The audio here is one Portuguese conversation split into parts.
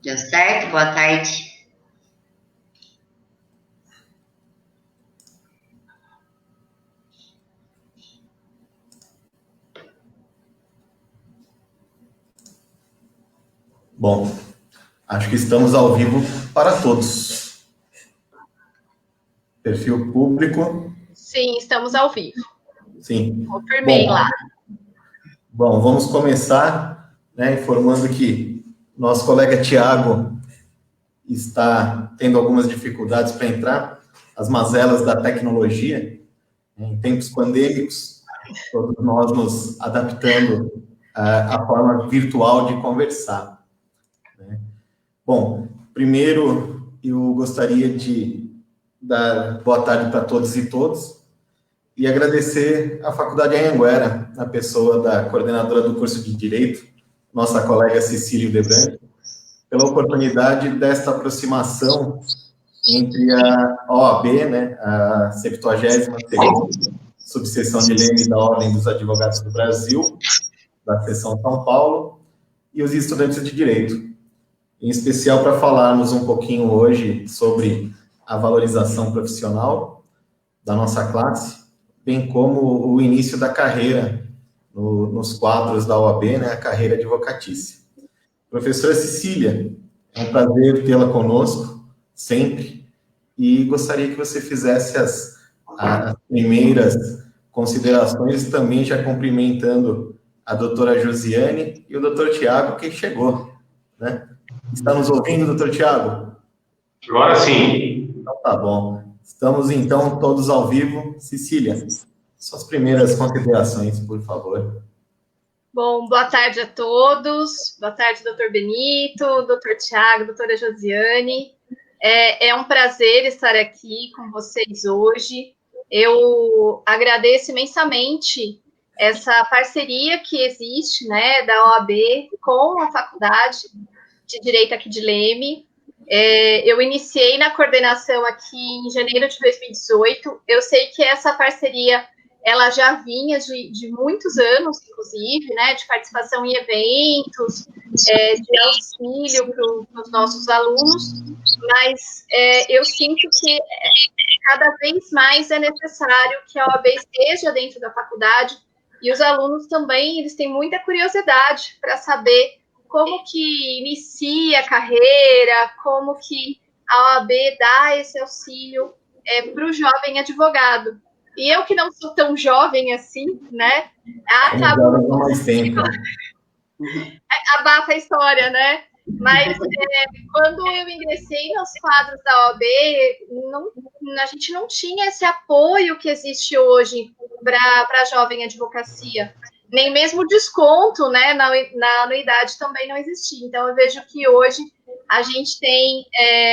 Deu certo? Boa tarde. Bom, acho que estamos ao vivo para todos. Perfil público. Sim, estamos ao vivo. Sim. Confirmei lá. Bom, vamos começar, informando que nosso colega Tiago está tendo algumas dificuldades para entrar, as mazelas da tecnologia, em tempos pandêmicos, todos nós nos adaptando à forma virtual de conversar. Bom, primeiro eu gostaria de dar boa tarde para todos e todas e agradecer à Faculdade Anhanguera, na pessoa da coordenadora do curso de Direito, nossa colega Cecília Debrandi, pela oportunidade desta aproximação entre a OAB, a 72ª subseção de Leme da Ordem dos Advogados do Brasil, da seção São Paulo, e os estudantes de Direito, em especial para falarmos um pouquinho hoje sobre a valorização profissional da nossa classe, bem como o início da carreira nos quadros da OAB, a carreira advocatícia. Professora Cecília, é um prazer tê-la conosco, sempre, e gostaria que você fizesse as primeiras considerações, também já cumprimentando a doutora Josiane e o doutor Tiago, que chegou, Está nos ouvindo, doutor Tiago? Agora sim. Então tá bom. Estamos, então, todos ao vivo. Cecília, suas primeiras considerações, por favor. Bom, boa tarde a todos. Boa tarde, doutor Benito, doutor Tiago, doutora Josiane. É um prazer estar aqui com vocês hoje. Eu agradeço imensamente essa parceria que existe, da OAB com a Faculdade de Direito aqui de Leme. Eu iniciei na coordenação aqui em janeiro de 2018. Eu sei que essa parceria ela já vinha de muitos anos, inclusive, de participação em eventos, de auxílio para os nossos alunos, mas eu sinto que cada vez mais é necessário que a OAB esteja dentro da faculdade, e os alunos também, eles têm muita curiosidade para saber como que inicia a carreira, como que a OAB dá esse auxílio para o jovem advogado. E eu que não sou tão jovem assim, acabo... Abafa a história, Mas quando eu ingressei nos quadros da OAB, a gente não tinha esse apoio que existe hoje para a jovem advocacia. Nem mesmo desconto, na anuidade também não existia. Então, eu vejo que hoje a gente tem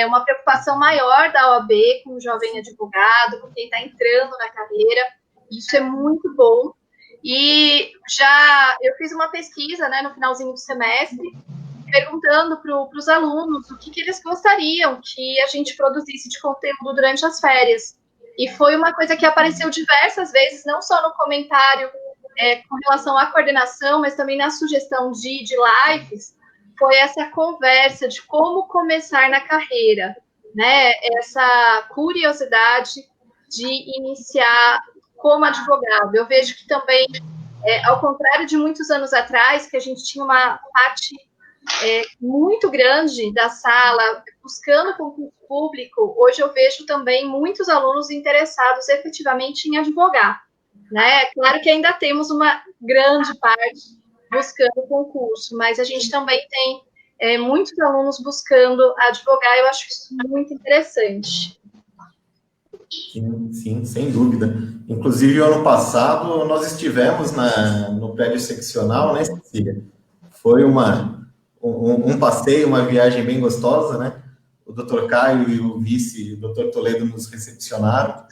uma preocupação maior da OAB com o jovem advogado, com quem está entrando na carreira. Isso é muito bom. E eu fiz uma pesquisa, no finalzinho do semestre, perguntando para os alunos o que eles gostariam que a gente produzisse de conteúdo durante as férias. E foi uma coisa que apareceu diversas vezes, não só no comentário com relação à coordenação, mas também na sugestão de lives, foi essa conversa de como começar na carreira, essa curiosidade de iniciar como advogado. Eu vejo que também, ao contrário de muitos anos atrás, que a gente tinha uma parte muito grande da sala buscando concurso público, hoje eu vejo também muitos alunos interessados efetivamente em advogar. Claro que ainda temos uma grande parte buscando concurso, mas a gente também tem muitos alunos buscando advogar. Eu acho isso muito interessante. Sim, sem dúvida. Inclusive, ano passado, nós estivemos no prédio seccional, Cecília? Foi um passeio, uma viagem bem gostosa, O doutor Caio e o vice, o doutor Toledo, nos recepcionaram.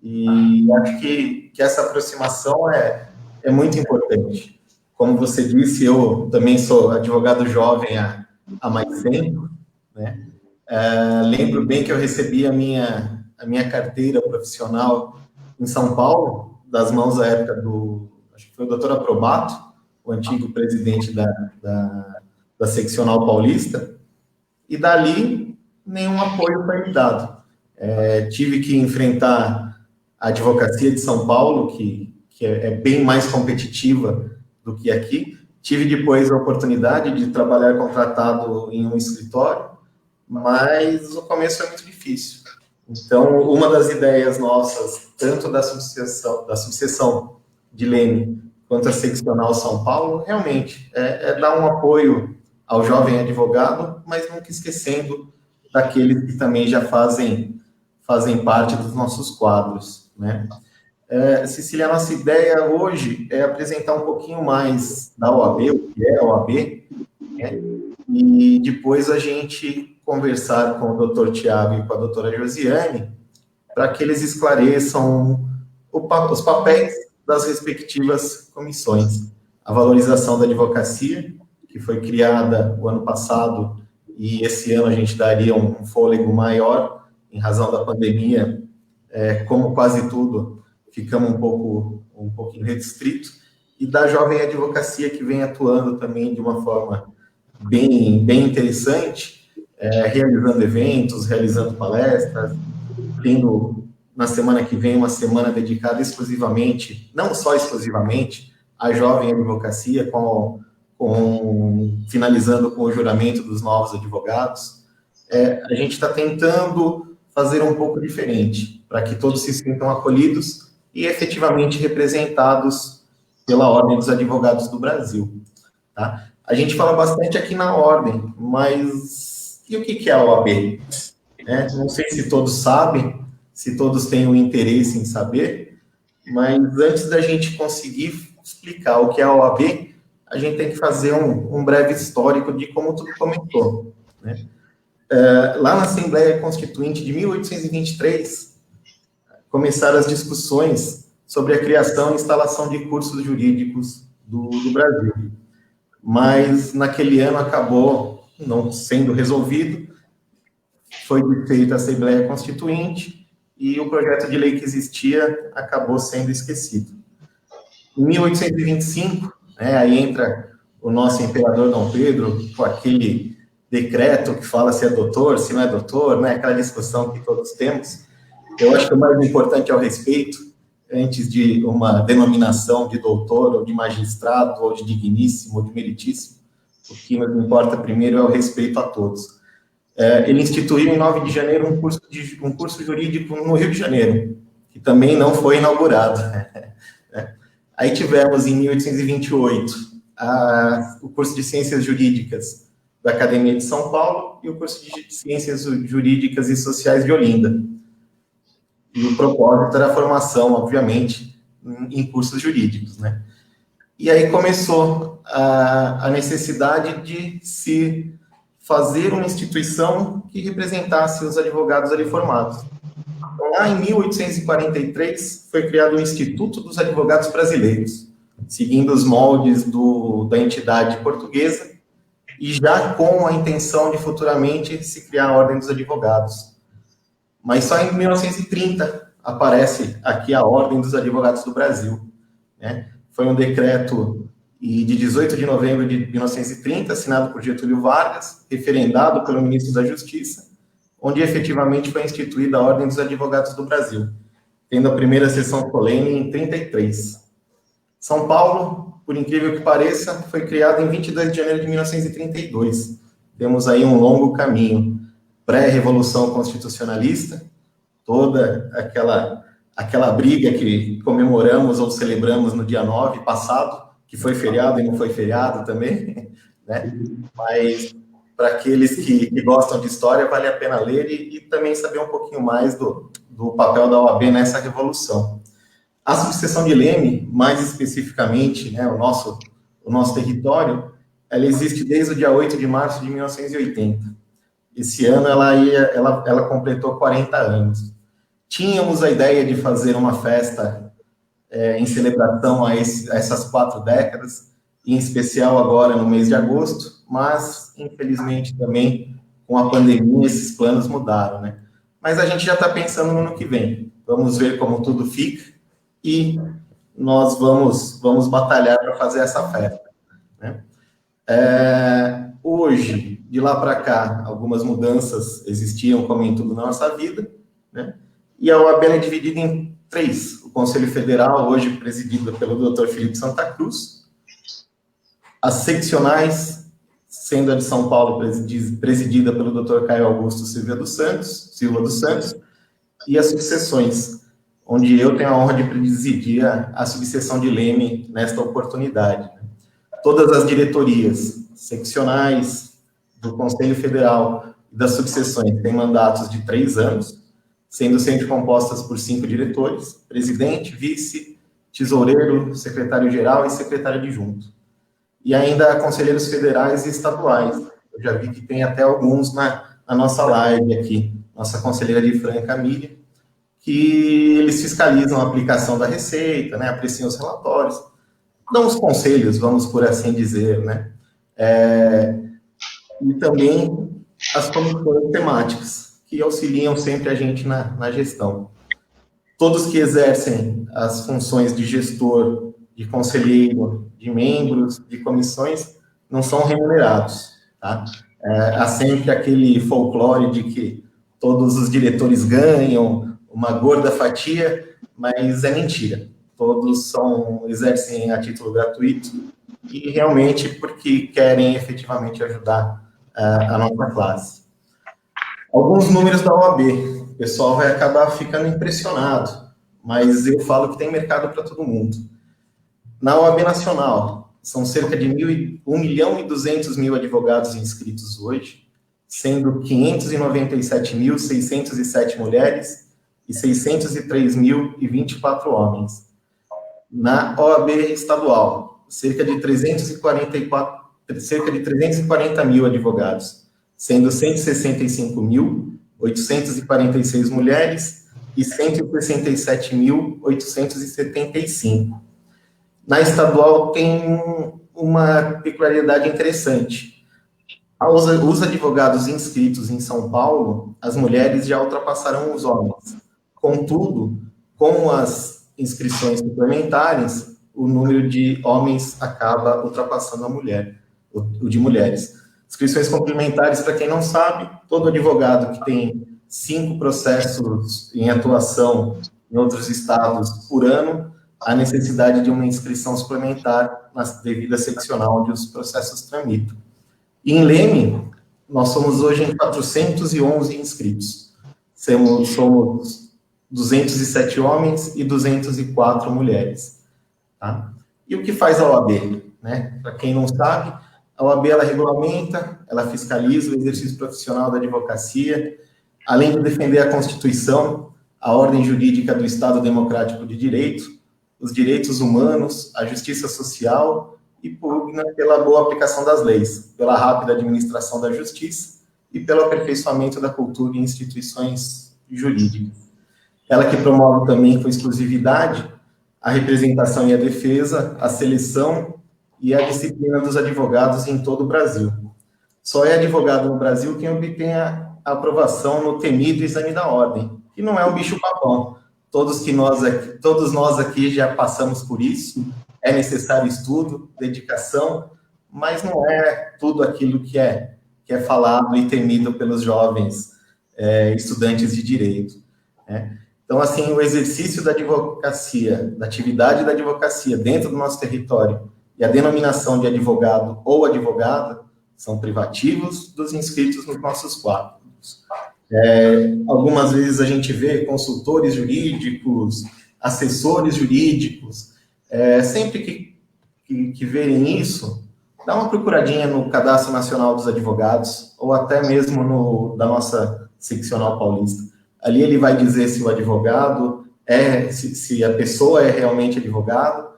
E acho que essa aproximação é muito importante. Como você disse, eu também sou advogado jovem há mais tempo, lembro bem que eu recebi a minha carteira profissional em São Paulo, das mãos à época acho que foi o doutor Aprobato, o antigo presidente da seccional paulista, e dali nenhum apoio foi me dado. Tive que enfrentar a advocacia de São Paulo, que é bem mais competitiva do que aqui. Tive depois a oportunidade de trabalhar contratado em um escritório, mas o começo foi muito difícil. Então, uma das ideias nossas, tanto da subseção de Leme quanto a seccional São Paulo, realmente é dar um apoio ao jovem advogado, mas nunca esquecendo daqueles que também já fazem parte dos nossos quadros, né? Cecília, a nossa ideia hoje é apresentar um pouquinho mais da OAB, o que é a OAB, né? E depois a gente conversar com o doutor Tiago e com a doutora Josiane para que eles esclareçam os papéis das respectivas comissões. A valorização da advocacia, que foi criada o ano passado, e esse ano a gente daria um fôlego maior, em razão da pandemia, como quase tudo, ficamos um pouquinho restrito, e da jovem advocacia, que vem atuando também de uma forma bem interessante, realizando eventos, realizando palestras, tendo na semana que vem uma semana dedicada exclusivamente, não só exclusivamente, à jovem advocacia, finalizando com o juramento dos novos advogados. A gente está tentando fazer um pouco diferente, para que todos se sintam acolhidos e efetivamente representados pela Ordem dos Advogados do Brasil. Tá? A gente fala bastante aqui na Ordem, mas e o que é a OAB? Não sei se todos sabem, se todos têm o interesse em saber, mas antes da gente conseguir explicar o que é a OAB, a gente tem que fazer um breve histórico de como tudo começou, né? Lá na Assembleia Constituinte de 1823, começaram as discussões sobre a criação e instalação de cursos jurídicos do Brasil. Mas, naquele ano, acabou não sendo resolvido, foi feita a Assembleia Constituinte e o projeto de lei que existia acabou sendo esquecido. Em 1825, aí entra o nosso imperador Dom Pedro com aquele decreto que fala se é doutor, se não é doutor, né? Aquela discussão que todos temos. Eu acho que o mais importante é o respeito, antes de uma denominação de doutor, ou de magistrado, ou de digníssimo, ou de meritíssimo. O que nos importa primeiro é o respeito a todos. Ele instituiu em 9 de janeiro um curso jurídico no Rio de Janeiro, que também não foi inaugurado. Aí tivemos, em 1828, o curso de Ciências Jurídicas da Academia de São Paulo e o curso de Ciências Jurídicas e Sociais de Olinda. E o propósito era a formação, obviamente, em cursos jurídicos, né? E aí começou a necessidade de se fazer uma instituição que representasse os advogados ali formados. Então, lá em 1843, foi criado o Instituto dos Advogados Brasileiros, seguindo os moldes da entidade portuguesa, e já com a intenção de futuramente se criar a Ordem dos Advogados. Mas só em 1930 aparece aqui a Ordem dos Advogados do Brasil, né? Foi um decreto de 18 de novembro de 1930, assinado por Getúlio Vargas, referendado pelo ministro da Justiça, onde efetivamente foi instituída a Ordem dos Advogados do Brasil, tendo a primeira sessão solene em 33. São Paulo, por incrível que pareça, foi criado em 22 de janeiro de 1932. Temos aí um longo caminho. Pré-revolução constitucionalista, toda aquela briga que comemoramos ou celebramos no dia 9 passado, que foi feriado e não foi feriado também, né? Mas para aqueles que gostam de história, vale a pena ler e também saber um pouquinho mais do papel da OAB nessa revolução. A subseção de Leme, mais especificamente, né, o nosso território, ela existe desde o dia 8 de março de 1980. Esse ano ela completou 40 anos. Tínhamos a ideia de fazer uma festa em celebração a essas 4 décadas, em especial agora no mês de agosto, mas, infelizmente, também com a pandemia, esses planos mudaram, né? Mas a gente já está pensando no ano que vem. Vamos ver como tudo fica e nós vamos batalhar para fazer essa festa, né? Hoje, de lá para cá, algumas mudanças existiam, como em tudo na nossa vida, né? E a OAB é dividida em 3. O Conselho Federal, hoje presidido pelo Dr. Felipe Santa Cruz. As seccionais, sendo a de São Paulo presidida pelo Dr. Caio Augusto Silva dos Santos, e as subseções, onde eu tenho a honra de presidir a subseção de Leme nesta oportunidade. Todas as diretorias seccionais do Conselho Federal e das subseções têm mandatos de 3 anos, sendo sempre compostas por 5 diretores: presidente, vice, tesoureiro, secretário-geral e secretário adjunto. E ainda conselheiros federais e estaduais. Eu já vi que tem até alguns na nossa live aqui, nossa conselheira de Franca, Miriam, que eles fiscalizam a aplicação da receita, né, apreciam os relatórios, dão os conselhos, vamos por assim dizer, né? E também as comissões temáticas, que auxiliam sempre a gente na gestão. Todos que exercem as funções de gestor, de conselheiro, de membros, de comissões, não são remunerados, tá? Há sempre aquele folclore de que todos os diretores ganham uma gorda fatia, mas é mentira. Todos exercem a título gratuito e realmente porque querem efetivamente ajudar a nossa classe. Alguns números da OAB, o pessoal vai acabar ficando impressionado, mas eu falo que tem mercado para todo mundo. Na OAB Nacional, são cerca de 1.200.000 advogados inscritos hoje, sendo 597.607 mulheres e 603.024 homens. Na OAB Estadual, cerca de 340 mil advogados, sendo 165.846 mulheres e 167.875. Na estadual tem uma peculiaridade interessante. Os advogados inscritos em São Paulo, as mulheres já ultrapassaram os homens. Contudo, com as inscrições suplementares, o número de homens acaba ultrapassando o de mulheres. Inscrições complementares, para quem não sabe, todo advogado que tem 5 processos em atuação em outros estados por ano, há necessidade de uma inscrição suplementar na devida seccional onde os processos tramitam. E em Leme, nós somos hoje em 411 inscritos. Somos 207 homens e 204 mulheres. Tá? E o que faz a OAB? Né? Para quem não sabe, a OAB ela regulamenta, ela fiscaliza o exercício profissional da advocacia, além de defender a Constituição, a ordem jurídica do Estado Democrático de Direito, os direitos humanos, a justiça social e pugna pela boa aplicação das leis, pela rápida administração da justiça e pelo aperfeiçoamento da cultura em instituições jurídicas. Ela que promove também com exclusividade a representação e a defesa, a seleção e a disciplina dos advogados em todo o Brasil. Só é advogado no Brasil quem obtém a aprovação no temido exame da ordem, que não é um bicho-papão. Todos nós aqui já passamos por isso, é necessário estudo, dedicação, mas não é tudo aquilo que é falado e temido pelos jovens estudantes de direito. Né? Então, assim, o exercício da advocacia, da atividade da advocacia dentro do nosso território e a denominação de advogado ou advogada são privativos dos inscritos nos nossos quadros. Algumas vezes a gente vê consultores jurídicos, assessores jurídicos, sempre que verem isso, dá uma procuradinha no Cadastro Nacional dos Advogados, ou até mesmo da nossa seccional paulista. Ali ele vai dizer se o advogado se a pessoa é realmente advogado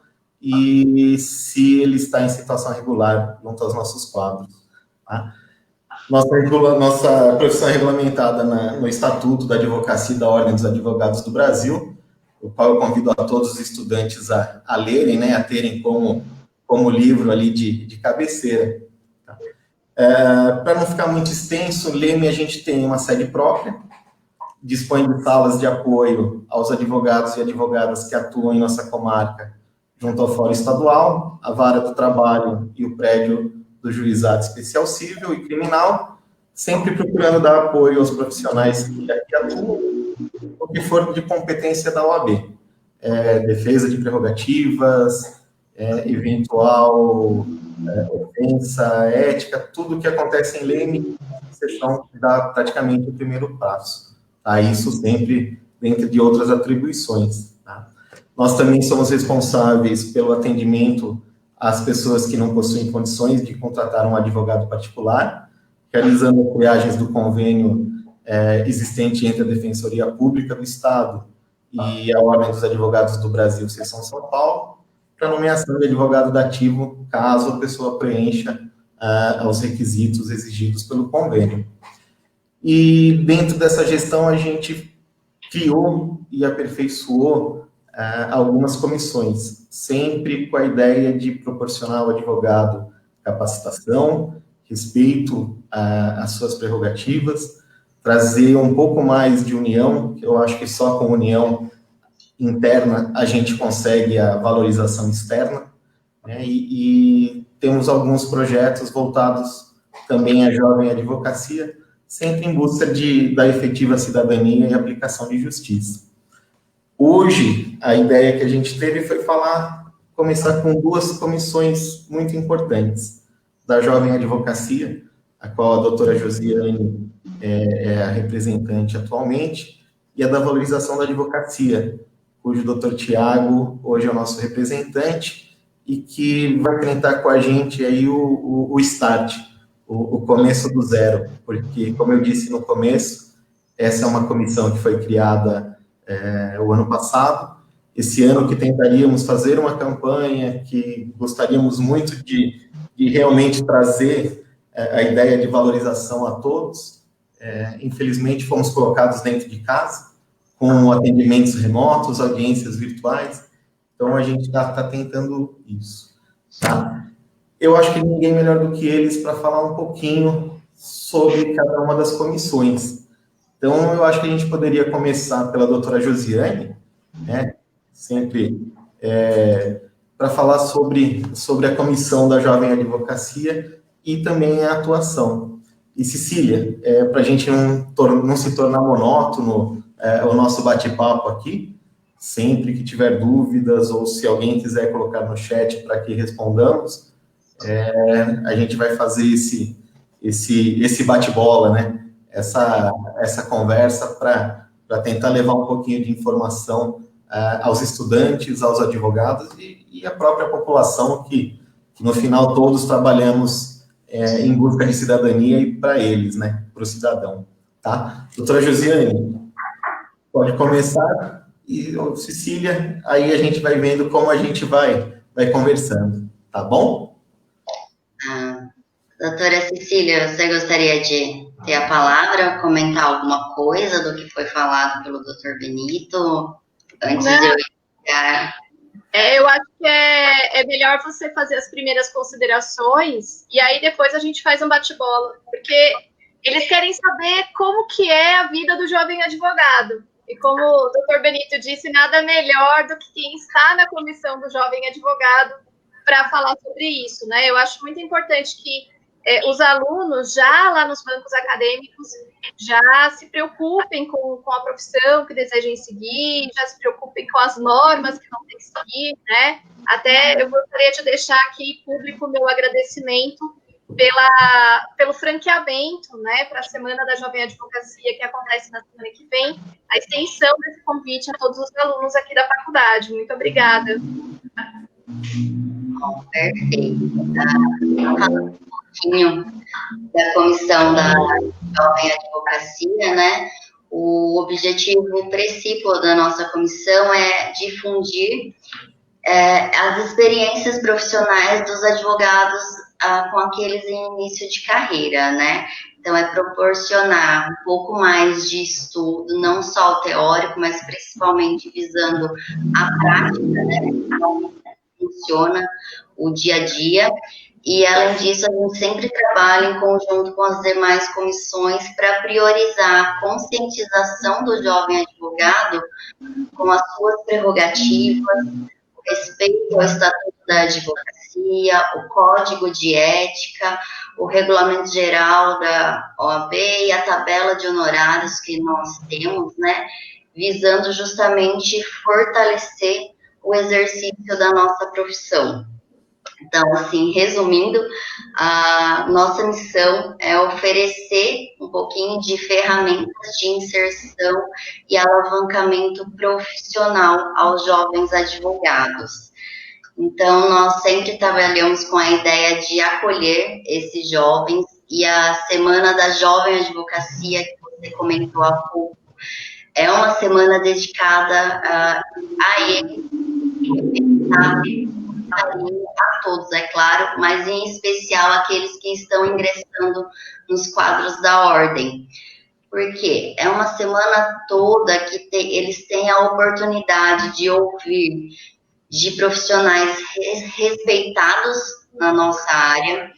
e se ele está em situação regular junto aos nossos quadros. Tá? Nossa profissão é regulamentada no Estatuto da Advocacia e da Ordem dos Advogados do Brasil, o qual eu convido a todos os estudantes a lerem, né, a terem como livro ali de cabeceira. Tá? Para não ficar muito extenso, Leme a gente tem uma sede própria, dispõe de salas de apoio aos advogados e advogadas que atuam em nossa comarca junto ao Fórum Estadual, a Vara do Trabalho e o prédio do Juizado Especial Civil e Criminal, sempre procurando dar apoio aos profissionais que aqui atuam, o que for de competência da OAB. Defesa de prerrogativas, eventual ofensa ética, tudo que acontece em lei, sessão dá praticamente o primeiro passo. Tá? Isso sempre dentro de outras atribuições. Tá? Nós também somos responsáveis pelo atendimento às pessoas que não possuem condições de contratar um advogado particular, realizando triagens do convênio existente entre a Defensoria Pública do Estado e a Ordem dos Advogados do Brasil, Seção São Paulo, para nomeação de advogado dativo, caso a pessoa preencha os requisitos exigidos pelo convênio. E dentro dessa gestão a gente criou e aperfeiçoou algumas comissões, sempre com a ideia de proporcionar ao advogado capacitação, respeito às suas prerrogativas, trazer um pouco mais de união, que eu acho que só com união interna a gente consegue a valorização externa, né? E temos alguns projetos voltados também à jovem advocacia, sempre em busca da efetiva cidadania e aplicação de justiça. Hoje, a ideia que a gente teve foi começar com duas comissões muito importantes, da jovem advocacia, a qual a doutora Josiane é a representante atualmente, e a da valorização da advocacia, cujo doutor Tiago hoje é o nosso representante, e que vai tentar com a gente aí o start, o começo do zero, porque, como eu disse no começo, essa é uma comissão que foi criada o ano passado, esse ano que tentaríamos fazer uma campanha, que gostaríamos muito de realmente trazer a ideia de valorização a todos. Infelizmente, fomos colocados dentro de casa, com atendimentos remotos, audiências virtuais, então a gente está tentando isso. Tá? Eu acho que ninguém melhor do que eles para falar um pouquinho sobre cada uma das comissões. Então, eu acho que a gente poderia começar pela doutora Josiane, né, sempre para falar sobre a comissão da Jovem Advocacia e também a atuação. E, Cecília, para a gente não se tornar monótono o nosso bate-papo aqui, sempre que tiver dúvidas ou se alguém quiser colocar no chat para que respondamos, a gente vai fazer esse bate-bola, né? Essa conversa para tentar levar um pouquinho de informação aos estudantes, aos advogados e à própria população que no final todos trabalhamos em busca de cidadania e para eles, né, para o cidadão, tá? Doutora Josiane, pode começar, e Cecília, aí a gente vai vendo como a gente vai conversando, tá bom? Doutora Cecília, você gostaria de ter a palavra, comentar alguma coisa do que foi falado pelo doutor Benito, antes de eu iniciar? Eu acho que é melhor você fazer as primeiras considerações e aí depois a gente faz um bate-bola, porque eles querem saber como que é a vida do jovem advogado. E como o doutor Benito disse, nada melhor do que quem está na comissão do jovem advogado para falar sobre isso, né? Eu acho muito importante que os alunos, já lá nos bancos acadêmicos, já se preocupem com a profissão que desejem seguir, já se preocupem com as normas que vão ter que seguir, né? Até eu gostaria de deixar aqui público meu agradecimento pelo franqueamento, né, para a Semana da Jovem Advocacia, que acontece na semana que vem, a extensão desse convite a todos os alunos aqui da faculdade. Muito obrigada. Bom, perfeito. Falando um pouquinho da comissão da Jovem Advocacia, né, o objetivo principal da nossa comissão é difundir as experiências profissionais dos advogados com aqueles em início de carreira, né? Então, é proporcionar um pouco mais de estudo, não só o teórico, mas principalmente visando a prática, né? Como funciona o dia a dia. E, além disso, a gente sempre trabalha em conjunto com as demais comissões para priorizar a conscientização do jovem advogado com as suas prerrogativas, respeito ao Estatuto da Advocacia advocacia, o código de ética, o regulamento geral da OAB e a tabela de honorários que nós temos, né, visando justamente fortalecer o exercício da nossa profissão. Então, assim, resumindo, a nossa missão é oferecer um pouquinho de ferramentas de inserção e alavancamento profissional aos jovens advogados. Então, nós sempre trabalhamos com a ideia de acolher esses jovens, e a Semana da Jovem Advocacia, que você comentou há pouco, é uma semana dedicada a eles, a todos, é claro, mas em especial aqueles que estão ingressando nos quadros da ordem. Porque é uma semana toda que eles têm a oportunidade de ouvir de profissionais respeitados na nossa área,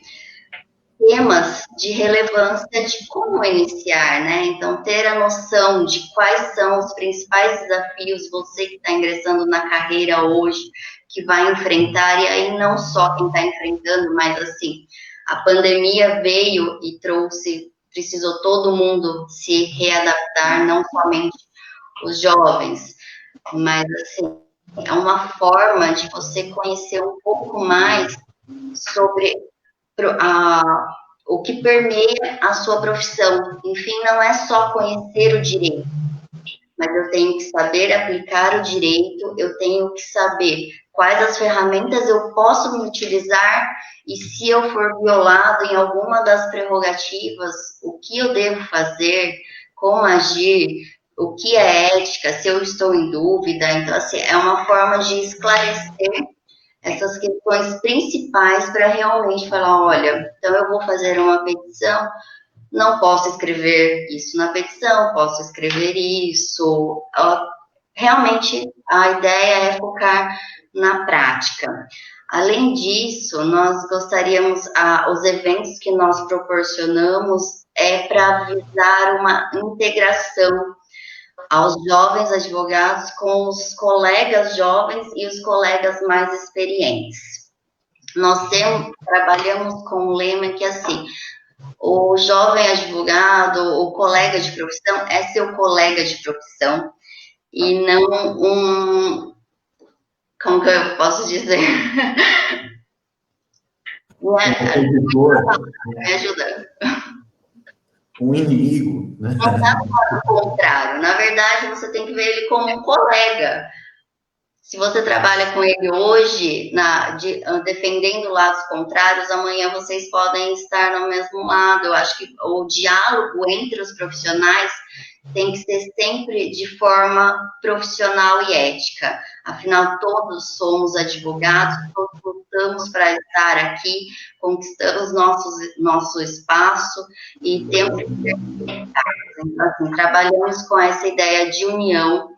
temas de relevância de como iniciar, né? Então, ter a noção de quais são os principais desafios, você que está ingressando na carreira hoje, que vai enfrentar, e aí não só quem está enfrentando, mas assim, a pandemia veio e precisou todo mundo se readaptar, não somente os jovens, mas assim, é uma forma de você conhecer um pouco mais sobre o que permeia a sua profissão. Enfim, não é só conhecer o direito, mas eu tenho que saber aplicar o direito, eu tenho que saber quais as ferramentas eu posso me utilizar, e se eu for violado em alguma das prerrogativas, o que eu devo fazer, como agir, o que é ética, se eu estou em dúvida. Então, assim, é uma forma de esclarecer essas questões principais para realmente falar, olha, então eu vou fazer uma petição, não posso escrever isso na petição, posso escrever isso. Realmente, a ideia é focar na prática. Além disso, nós gostaríamos, os eventos que nós proporcionamos é para visar uma integração aos jovens advogados com os colegas jovens e os colegas mais experientes. Nós trabalhamos com um lema que é assim, o jovem advogado, o colega de profissão, é seu colega de profissão, e não como que eu posso dizer? Um competidor. Me ajuda. Um inimigo, né? Não dá para o contrário. Na verdade, você tem que ver ele como um colega. Se você trabalha com ele hoje, defendendo lados contrários, amanhã vocês podem estar no mesmo lado. Eu acho que o diálogo entre os profissionais tem que ser sempre de forma profissional e ética. Afinal, todos somos advogados, todos lutamos para estar aqui, conquistamos nosso espaço e temos que ser respeitados. Então, assim, trabalhamos com essa ideia de união.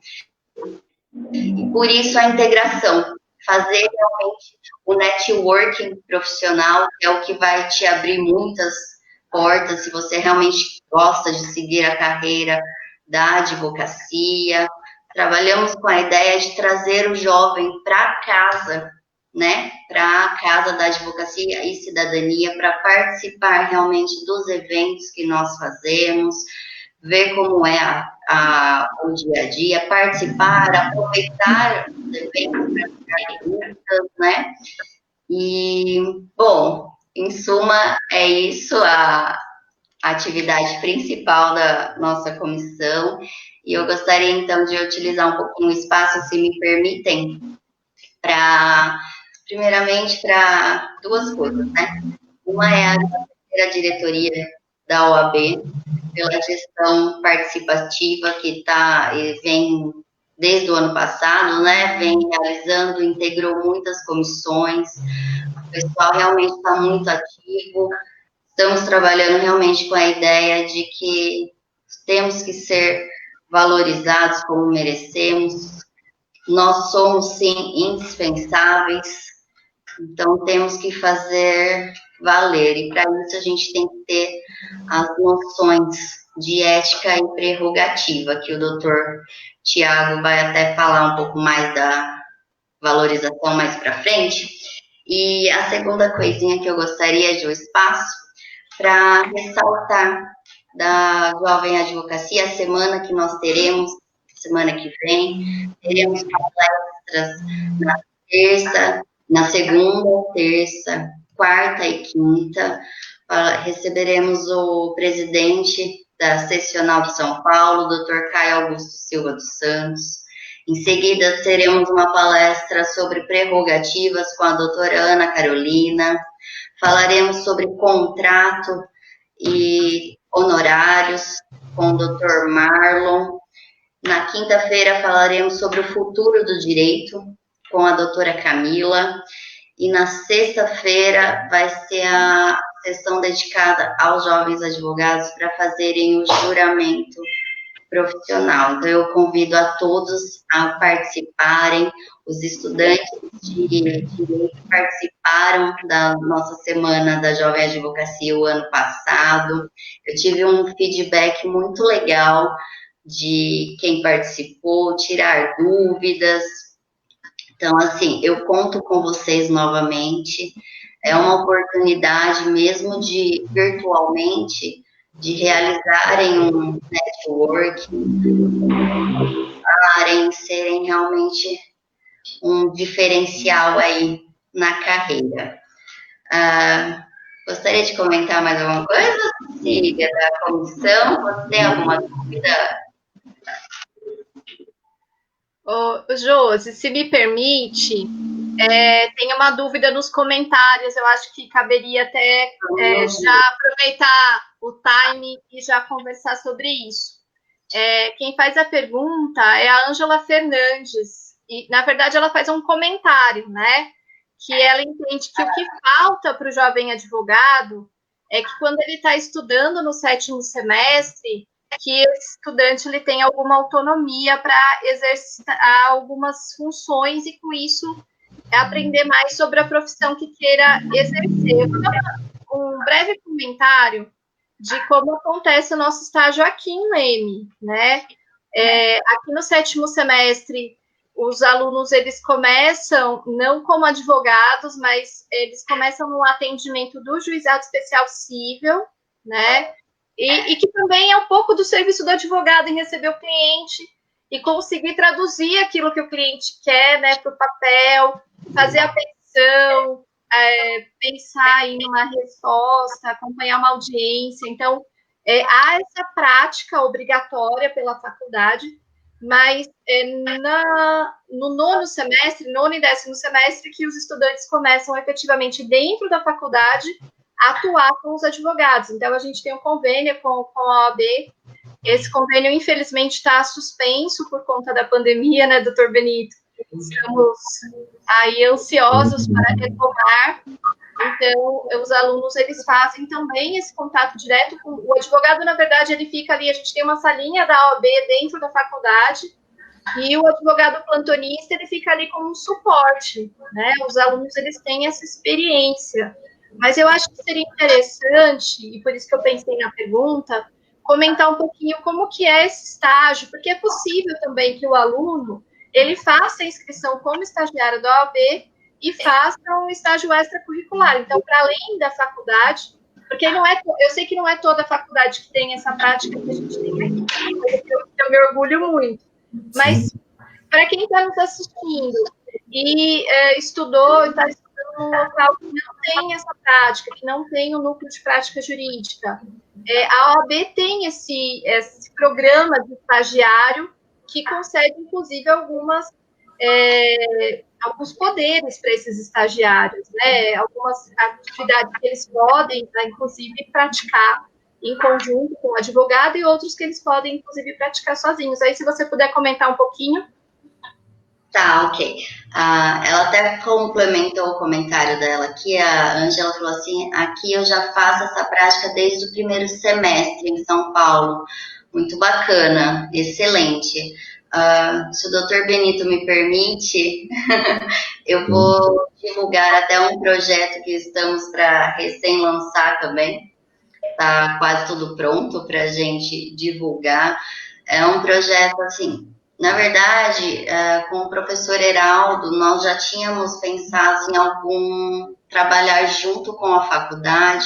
E por isso a integração, fazer realmente o networking profissional, que é o que vai te abrir muitas portas, se você realmente gosta de seguir a carreira da advocacia. Trabalhamos com a ideia de trazer o jovem para casa, né, para a casa da advocacia e cidadania, para participar realmente dos eventos que nós fazemos, ver como é o dia a dia, participar, aproveitar os eventos para ficar juntas, né? E, bom, em suma, é isso a atividade principal da nossa comissão, e eu gostaria, então, de utilizar um pouquinho o espaço, se me permitem, primeiramente, para duas coisas, né? Uma é a diretoria da OAB, pela gestão participativa que vem desde o ano passado, né, vem realizando, integrou muitas comissões, o pessoal realmente está muito ativo, estamos trabalhando realmente com a ideia de que temos que ser valorizados como merecemos, nós somos, sim, indispensáveis, então temos que fazer valer, e para isso a gente tem que ter as noções de ética e prerrogativa, que o doutor Tiago vai até falar um pouco mais da valorização mais para frente. E a segunda coisinha que eu gostaria de um espaço para ressaltar da Jovem Advocacia, a semana que nós teremos, semana que vem, teremos palestras na terça, na segunda, terça, quarta e quinta. Receberemos o presidente da Seccional de São Paulo, Dr. Caio Augusto Silva dos Santos. Em seguida, teremos uma palestra sobre prerrogativas com a doutora Ana Carolina. Falaremos sobre contrato e honorários com o Dr. Marlon. Na quinta-feira, falaremos sobre o futuro do direito com a doutora Camila. E na sexta-feira vai ser a sessão dedicada aos jovens advogados para fazerem o juramento profissional. Então, eu convido a todos a participarem. Os estudantes de direito participaram da nossa Semana da Jovem Advocacia o ano passado. Eu tive um feedback muito legal de quem participou, tirar dúvidas. Então, assim, eu conto com vocês novamente. É uma oportunidade, mesmo de virtualmente, de realizarem um network, serem realmente um diferencial aí na carreira. Gostaria de comentar mais alguma coisa, Cília, da comissão? Você tem alguma dúvida? Josi, se me permite, tem uma dúvida nos comentários, eu acho que caberia até já aproveitar o time e já conversar sobre isso. Quem faz a pergunta é a Ângela Fernandes, e, na verdade, ela faz um comentário, né? Que ela entende que o que falta para o jovem advogado é que quando ele está estudando no 7º semestre, que esse estudante ele tem alguma autonomia para exercitar algumas funções e, com isso, aprender mais sobre a profissão que queira exercer. Eu vou dar um breve comentário de como acontece o nosso estágio aqui em Leme, né? Aqui no 7º semestre, os alunos, eles começam, não como advogados, mas eles começam no atendimento do Juizado Especial Cível, né? E que também é um pouco do serviço do advogado em receber o cliente e conseguir traduzir aquilo que o cliente quer, né, para o papel, fazer a petição, pensar em uma resposta, acompanhar uma audiência. Então, há essa prática obrigatória pela faculdade, mas no 9º semestre, 9º e 10º semestre, que os estudantes começam efetivamente dentro da faculdade a atuar com os advogados. Então, a gente tem um convênio com a OAB. Esse convênio, infelizmente, está suspenso por conta da pandemia, né, doutor Benito? Estamos aí ansiosos para retomar. Então, os alunos, eles fazem também esse contato direto com o advogado. Na verdade, ele fica ali, a gente tem uma salinha da OAB dentro da faculdade, e o advogado plantonista, ele fica ali como um suporte, né? Os alunos, eles têm essa experiência. Mas eu acho que seria interessante, e por isso que eu pensei na pergunta, comentar um pouquinho como que é esse estágio, porque é possível também que o aluno, ele faça a inscrição como estagiário da OAB e faça um estágio extracurricular. Então, para além da faculdade, porque não é, eu sei que não é toda a faculdade que tem essa prática que a gente tem aqui, eu me orgulho muito. Mas, para quem está nos assistindo e estudou, está estudando num local que não tem essa prática, que não tem um núcleo de prática jurídica, a OAB tem esse programa de estagiário que concede, inclusive, alguns poderes para esses estagiários, né? Algumas atividades que eles podem, inclusive, praticar em conjunto com o advogado, e outros que eles podem, inclusive, praticar sozinhos. Aí, se você puder comentar um pouquinho. Tá, ok. Ela até complementou o comentário dela aqui. A Ângela falou assim: aqui eu já faço essa prática desde o 1º semestre em São Paulo. Muito bacana, excelente. Se o doutor Benito me permite, eu vou divulgar até um projeto que estamos para recém-lançar também. Está quase tudo pronto para a gente divulgar. É um projeto, assim, Na verdade, com o professor Heraldo, nós já tínhamos pensado em algum trabalhar junto com a faculdade,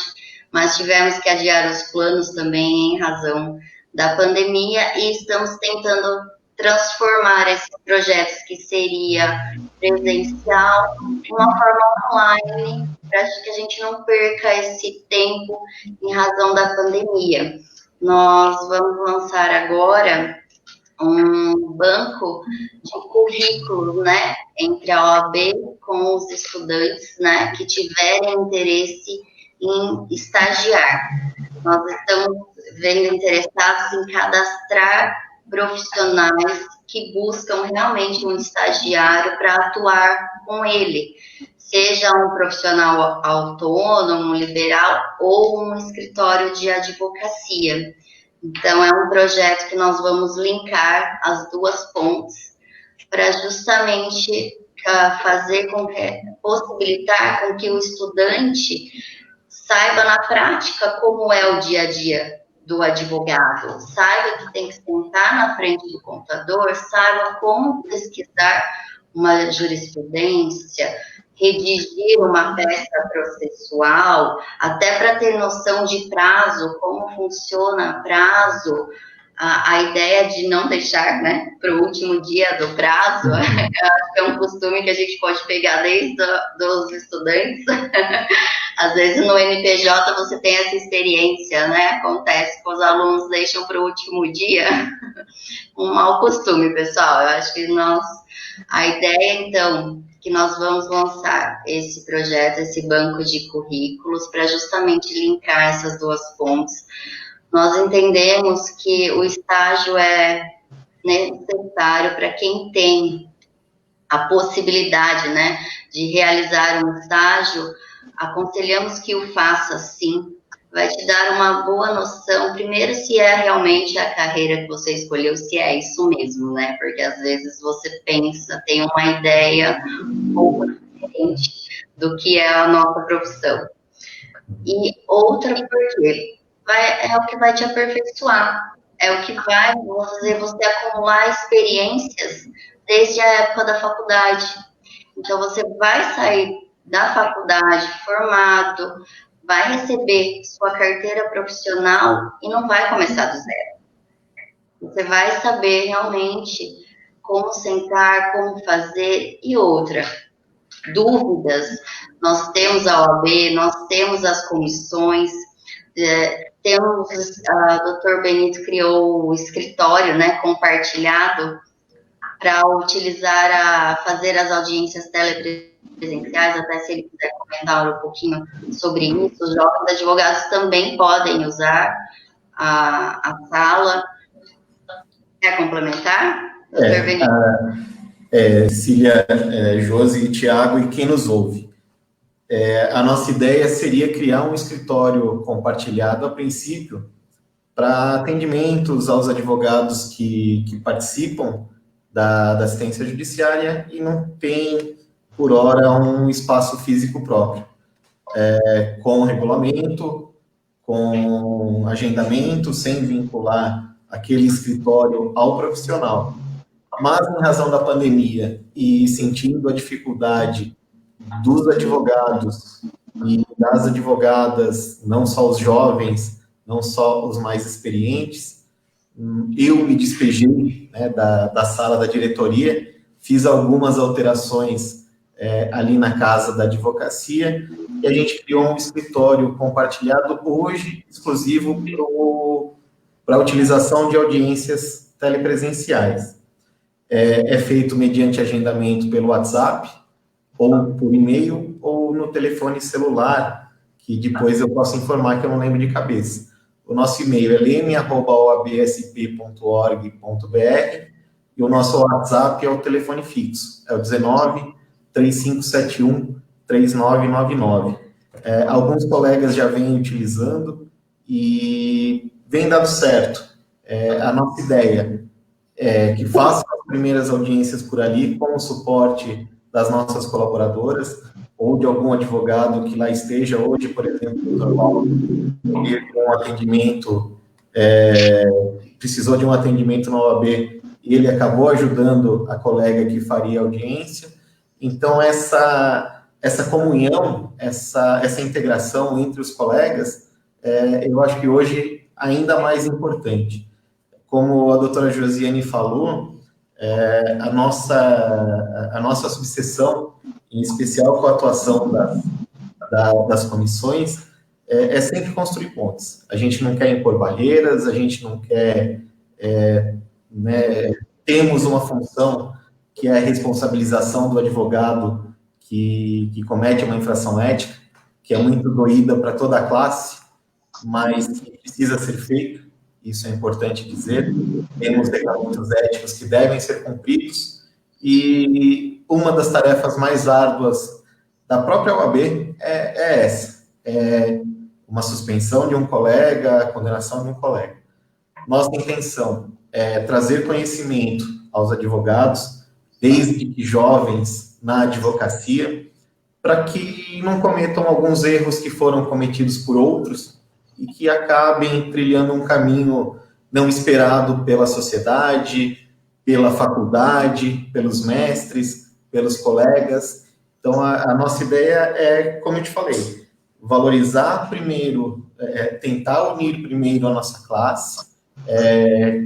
mas tivemos que adiar os planos também em razão da pandemia e estamos tentando transformar esses projetos que seria presencial de uma forma online, para que a gente não perca esse tempo em razão da pandemia. Nós vamos lançar agora um banco de currículos, né, entre a OAB com os estudantes, né, que tiverem interesse em estagiar. Nós estamos vendo interessados em cadastrar profissionais que buscam realmente um estagiário para atuar com ele, seja um profissional autônomo, liberal ou um escritório de advocacia. Então, é um projeto que nós vamos linkar as duas pontes para justamente fazer com que, possibilitar com que o estudante saiba na prática como é o dia a dia do advogado, saiba que tem que sentar na frente do computador, saiba como pesquisar uma jurisprudência, redigir uma peça processual, até para ter noção de prazo, como funciona prazo, a ideia de não deixar, né, para o último dia do prazo, é um costume que a gente pode pegar desde dos estudantes. Às vezes no NPJ você tem essa experiência, né, acontece que os alunos deixam para o último dia, um mau costume, pessoal. Eu acho que a ideia, então, que nós vamos lançar esse projeto, esse banco de currículos, para justamente linkar essas duas pontes. Nós entendemos que o estágio é necessário para quem tem a possibilidade, né, de realizar um estágio. Aconselhamos que o faça, sim. Vai te dar uma boa noção, primeiro, se é realmente a carreira que você escolheu, se é isso mesmo, né? Porque às vezes você pensa, tem uma ideia um pouco diferente do que é a nossa profissão. E outra, porque é o que vai te aperfeiçoar, é o que vai fazer você acumular experiências desde a época da faculdade. Então, você vai sair da faculdade formado, vai receber sua carteira profissional e não vai começar do zero. Você vai saber realmente como sentar, como fazer. E outra, dúvidas, nós temos a OAB, nós temos as comissões, temos, o Dr. Benito criou o escritório, né, compartilhado, para utilizar, fazer as audiências telepresenciais, até se ele quiser comentar um pouquinho sobre isso. Os jovens advogados também podem usar a sala. Quer complementar? Cília, Josi, Tiago e quem nos ouve. A nossa ideia seria criar um escritório compartilhado, a princípio, para atendimentos aos advogados que participam da assistência judiciária e não tem, por hora, um espaço físico próprio, com regulamento, com agendamento, sem vincular aquele escritório ao profissional. Mas, em razão da pandemia e sentindo a dificuldade dos advogados e das advogadas, não só os jovens, não só os mais experientes, eu me despejei, né, da sala da diretoria, fiz algumas alterações ali na casa da advocacia e a gente criou um escritório compartilhado hoje, exclusivo para a utilização de audiências telepresenciais. É feito mediante agendamento pelo WhatsApp, ou por e-mail, ou no telefone celular, que depois eu posso informar que eu não lembro de cabeça. O nosso e-mail é leme@oabsp.org.br e o nosso WhatsApp é o telefone fixo, é o 19-3571-3999. Alguns colegas já vêm utilizando e vem dando certo. A nossa ideia é que façam as primeiras audiências por ali com o suporte das nossas colaboradoras, ou de algum advogado que lá esteja. Hoje, por exemplo, o Dr. Paulo teve um atendimento, precisou de um atendimento na OAB e ele acabou ajudando a colega que faria audiência. Então, essa comunhão, essa integração entre os colegas, eu acho que hoje ainda mais importante. Como a doutora Josiane falou, a nossa subseção, em especial com a atuação das comissões, é sempre construir pontes. A gente não quer impor barreiras, a gente não quer... temos uma função que é a responsabilização do advogado que comete uma infração ética, que é muito doída para toda a classe, mas que precisa ser feito, isso é importante dizer. Temos regulamentos éticos que devem ser cumpridos, e uma das tarefas mais árduas da própria OAB é essa, uma suspensão de um colega, a condenação de um colega. Nossa intenção é trazer conhecimento aos advogados, desde que jovens na advocacia, para que não cometam alguns erros que foram cometidos por outros e que acabem trilhando um caminho não esperado pela sociedade, pela faculdade, pelos mestres, pelos colegas. Então, a nossa ideia é, como eu te falei, valorizar primeiro, tentar unir primeiro a nossa classe,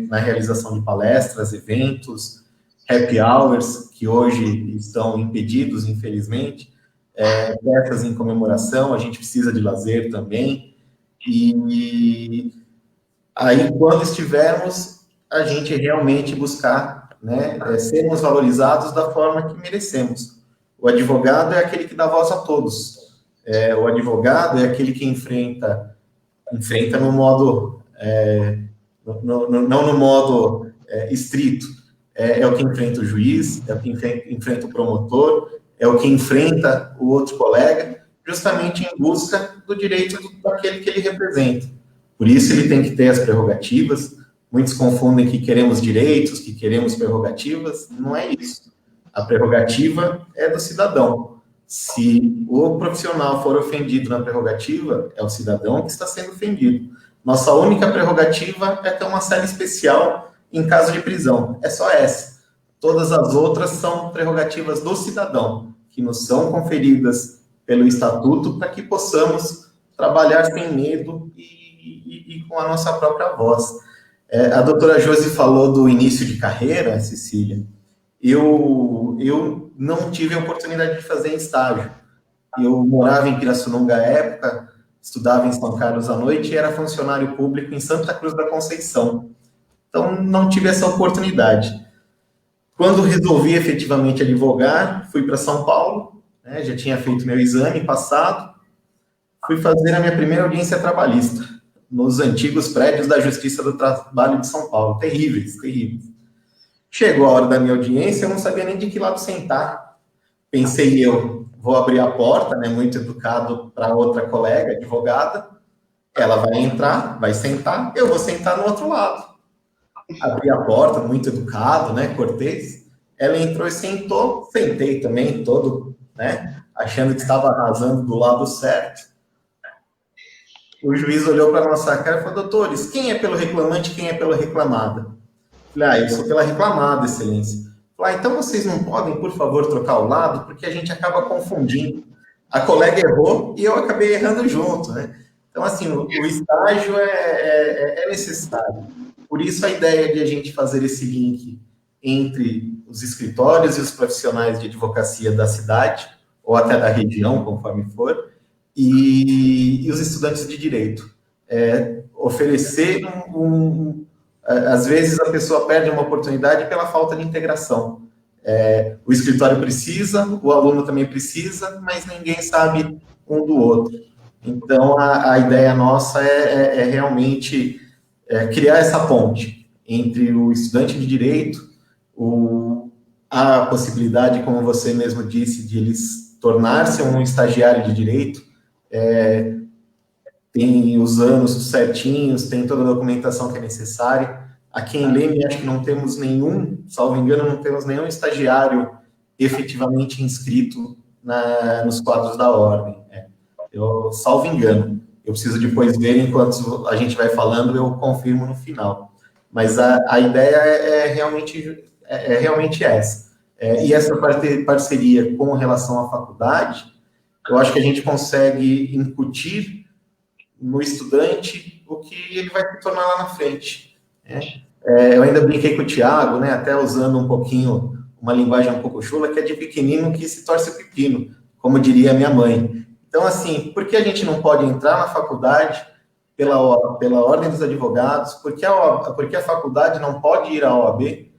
na realização de palestras, eventos, happy hours, que hoje estão impedidos, infelizmente, festas em comemoração, a gente precisa de lazer também, e aí, quando estivermos, a gente realmente buscar, sermos valorizados da forma que merecemos. O advogado é aquele que dá voz a todos, o advogado é aquele que enfrenta no modo... não no modo estrito, é o que enfrenta o juiz, é o que enfrenta o promotor, é o que enfrenta o outro colega, justamente em busca do direito daquele que ele representa. Por isso ele tem que ter as prerrogativas. Muitos confundem que queremos direitos, que queremos prerrogativas. Não é isso. A prerrogativa é do cidadão. Se o profissional for ofendido na prerrogativa, é o cidadão que está sendo ofendido. Nossa única prerrogativa é ter uma cela especial em caso de prisão. É só essa. Todas as outras são prerrogativas do cidadão, que nos são conferidas pelo Estatuto para que possamos trabalhar sem medo e com a nossa própria voz. A doutora Josi falou do início de carreira, Cecília. Eu não tive a oportunidade de fazer estágio. Eu morava em Pirassununga à época, estudava em São Carlos à noite e era funcionário público em Santa Cruz da Conceição. Então, não tive essa oportunidade. Quando resolvi efetivamente advogar, fui para São Paulo, já tinha feito meu exame passado, fui fazer a minha primeira audiência trabalhista, nos antigos prédios da Justiça do Trabalho de São Paulo. Terríveis, terríveis. Chegou a hora da minha audiência, eu não sabia nem de que lado sentar. Pensei eu, vou abrir a porta, muito educado para outra colega, advogada, ela vai entrar, vai sentar, eu vou sentar no outro lado. Abri a porta, muito educado, cortês. Ela entrou e sentou, sentei também, todo, achando que estava arrasando do lado certo. O juiz olhou para a nossa cara e falou: doutores, quem é pelo reclamante e quem é pela reclamada? Falei: eu sou pela reclamada, excelência. Falei: então vocês não podem, por favor, trocar o lado, porque a gente acaba confundindo. A colega errou e eu acabei errando junto, Então, assim, o estágio é necessário. Por isso, a ideia de a gente fazer esse link entre os escritórios e os profissionais de advocacia da cidade, ou até da região, conforme for, e os estudantes de direito. Oferecer às vezes a pessoa perde uma oportunidade pela falta de integração. O escritório precisa, o aluno também precisa, mas ninguém sabe um do outro. Então, a ideia nossa é realmente criar essa ponte entre o estudante de direito, a possibilidade, como você mesmo disse, de eles tornar-se um estagiário de direito, tem os anos certinhos, tem toda a documentação que é necessária. Aqui em Leme, acho que não temos nenhum, salvo engano, não temos nenhum estagiário efetivamente inscrito nos quadros da ordem. Salvo engano. Eu preciso depois ver, enquanto a gente vai falando, eu confirmo no final. Mas a ideia é realmente essa. E essa parceria com relação à faculdade, eu acho que a gente consegue incutir no estudante o que ele vai se tornar lá na frente, né? Eu ainda brinquei com o Thiago, né, até usando um pouquinho, uma linguagem um pouco chula, que é de pequenino que se torce o pepino, como diria a minha mãe. Então, assim, por que a gente não pode entrar na faculdade pela Ordem dos Advogados? Porque a faculdade não pode ir à OAB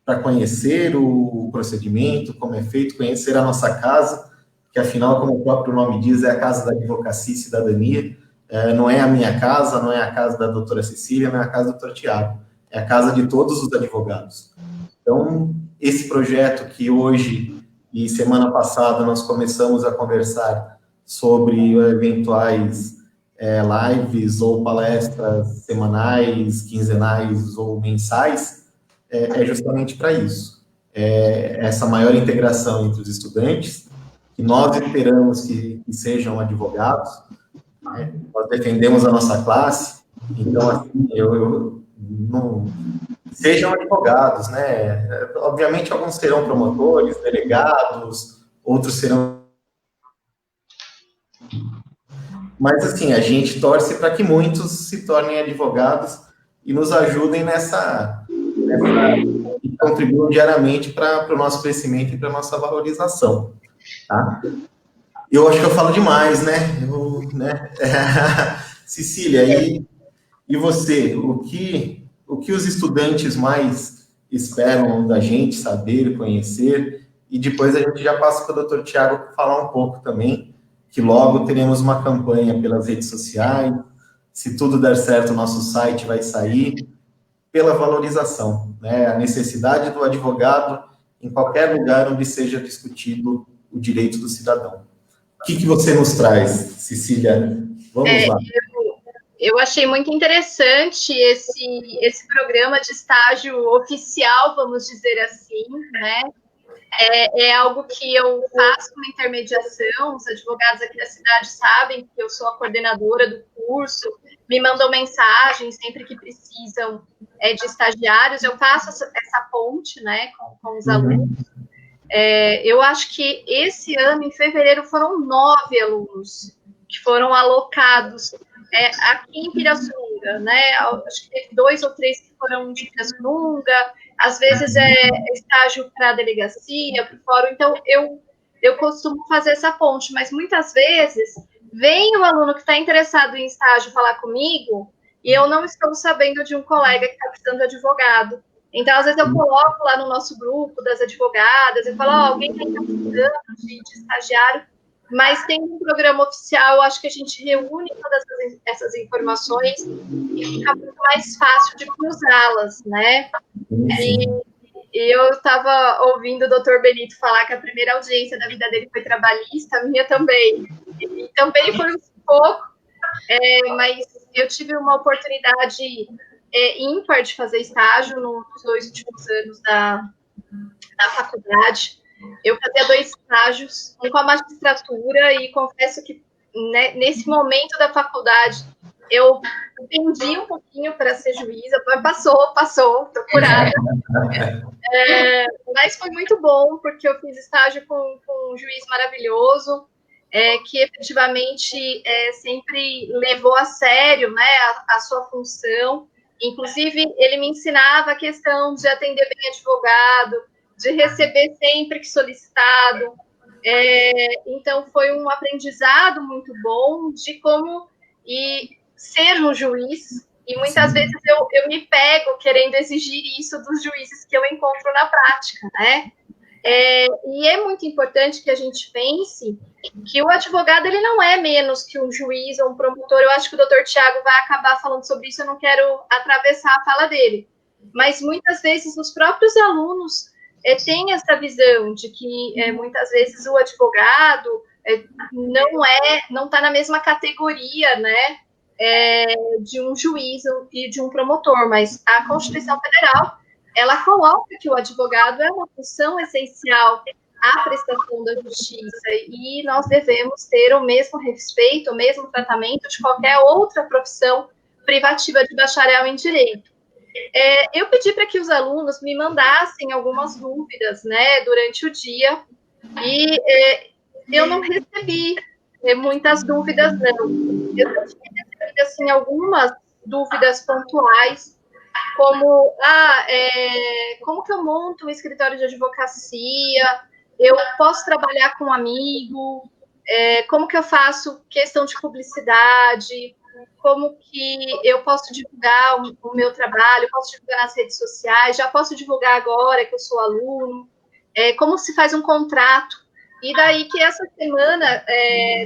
para conhecer o procedimento, como é feito, conhecer a nossa casa, que afinal, como o próprio nome diz, é a casa da advocacia e cidadania. Não é a minha casa, não é a casa da doutora Cecília, não é a casa do doutor Tiago, é a casa de todos os advogados. Então, esse projeto que hoje e semana passada nós começamos a conversar sobre eventuais lives ou palestras semanais, quinzenais ou mensais, é justamente para isso. Essa maior integração entre os estudantes, que nós esperamos que sejam advogados, né? Nós defendemos a nossa classe, então, assim, não, sejam advogados, né? Obviamente, alguns serão promotores, delegados, outros serão... Mas, assim, a gente torce para que muitos se tornem advogados e nos ajudem e contribuam diariamente para o nosso crescimento e para a nossa valorização, tá? Eu acho que eu falo demais, né? Cecília, e você? O que os estudantes mais esperam da gente saber, conhecer? E depois a gente já passa para o Dr. Tiago falar um pouco também, que logo teremos uma campanha pelas redes sociais. Se tudo der certo, o nosso site vai sair pela valorização, né? A necessidade do advogado em qualquer lugar onde seja discutido o direito do cidadão. O que você nos traz, Cecília? Vamos lá. Eu achei muito interessante esse programa de estágio oficial, vamos dizer assim, né? É algo que eu faço uma intermediação, os advogados aqui da cidade sabem que eu sou a coordenadora do curso, me mandam mensagens sempre que precisam de estagiários, eu faço essa ponte, né, com os alunos. Eu acho que esse ano, em fevereiro, foram 9 alunos que foram alocados aqui em Pirassununga, né? Acho que teve 2 ou 3 que foram de Pirassununga, às vezes estágio para a delegacia, para o fórum. Então, eu costumo fazer essa ponte, mas muitas vezes vem o aluno que está interessado em estágio falar comigo e eu não estou sabendo de um colega que está precisando de advogado. Então, às vezes eu coloco lá no nosso grupo das advogadas, eu falo, alguém está precisando de estagiário, mas tem um programa oficial, eu acho que a gente reúne todas essas informações e fica muito mais fácil de cruzá-las, né? E eu estava ouvindo o doutor Benito falar que a primeira audiência da vida dele foi trabalhista, a minha também. E também foi um pouco, mas eu tive uma oportunidade ímpar de fazer estágio nos 2 últimos anos da faculdade. Eu fazia 2 estágios, um com a magistratura, e confesso que né, nesse momento da faculdade eu pendi um pouquinho para ser juíza, mas passou, estou curada. Mas foi muito bom, porque eu fiz estágio com um juiz maravilhoso, que efetivamente sempre levou a sério, né, a sua função. Inclusive, ele me ensinava a questão de atender bem advogado, de receber sempre que solicitado. Então, foi um aprendizado muito bom de como ser um juiz. E muitas vezes eu me pego querendo exigir isso dos juízes que eu encontro na prática, né? E é muito importante que a gente pense que o advogado ele não é menos que um juiz ou um promotor. Eu acho que o doutor Tiago vai acabar falando sobre isso, eu não quero atravessar a fala dele. Mas muitas vezes os próprios alunos têm essa visão de que muitas vezes o advogado não está na mesma categoria, né, de um juiz e de um promotor, mas a Constituição Federal ela coloca que o advogado é uma função essencial à prestação da justiça e nós devemos ter o mesmo respeito, o mesmo tratamento de qualquer outra profissão privativa de bacharel em direito. Eu pedi para que os alunos me mandassem algumas dúvidas, né, durante o dia, e eu não recebi muitas dúvidas, não. Eu tinha recebido, assim, algumas dúvidas pontuais, como, como que eu monto um escritório de advocacia? Eu posso trabalhar com um amigo? Como que eu faço questão de publicidade? Como que eu posso divulgar o meu trabalho? Posso divulgar nas redes sociais? Já posso divulgar agora que eu sou aluno? Como se faz um contrato? E daí que essa semana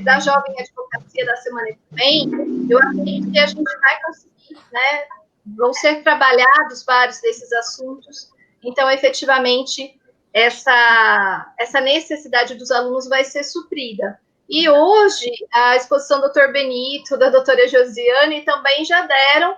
da Jovem Advocacia, da semana que vem, eu acredito que a gente vai conseguir, né? Vão ser trabalhados vários desses assuntos. Então, efetivamente, essa necessidade dos alunos vai ser suprida. E hoje, a exposição do Dr. Benito, da doutora Josiane, também já deram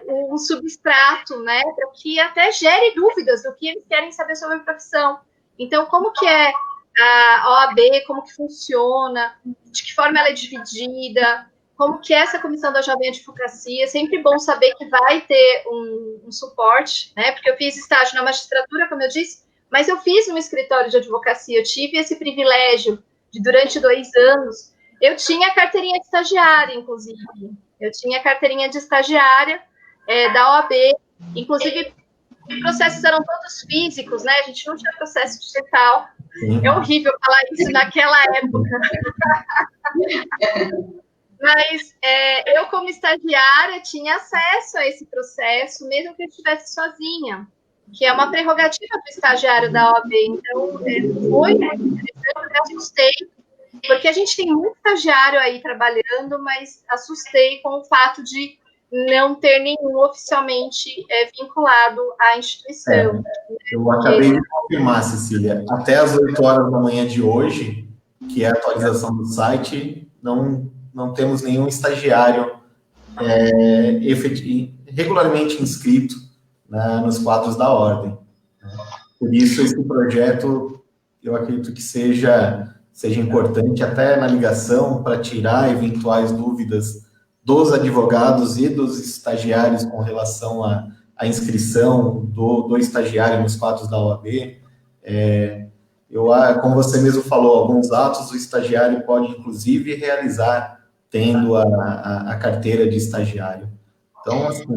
um substrato, né, para que até gere dúvidas do que eles querem saber sobre a profissão. Então, como que é a OAB, como que funciona, de que forma ela é dividida, como que é essa comissão da Jovem Advocacia. Sempre bom saber que vai ter um suporte, né, porque eu fiz estágio na magistratura, como eu disse, mas eu fiz um escritório de advocacia, eu tive esse privilégio de, durante 2 anos, eu tinha carteirinha de estagiária, inclusive. Eu tinha carteirinha de estagiária da OAB, inclusive, os processos eram todos físicos, né? A gente não tinha processo digital. Sim. É horrível falar isso naquela época. Mas eu, como estagiária, tinha acesso a esse processo, mesmo que eu estivesse sozinha, que é uma prerrogativa do estagiário da OAB. Então, foi muito interessante, eu me assustei, porque a gente tem muito estagiário aí trabalhando, mas assustei com o fato de não ter nenhum oficialmente vinculado à instituição. Eu acabei de confirmar, Cecília, até às 8 horas da manhã de hoje, que é a atualização do site, não temos nenhum estagiário regularmente inscrito nos quadros da ordem. Por isso, esse projeto, eu acredito que seja importante até na ligação para tirar eventuais dúvidas dos advogados e dos estagiários com relação à inscrição do estagiário nos quadros da OAB. Como você mesmo falou, alguns atos o estagiário pode, inclusive, realizar tendo a carteira de estagiário. Então, assim,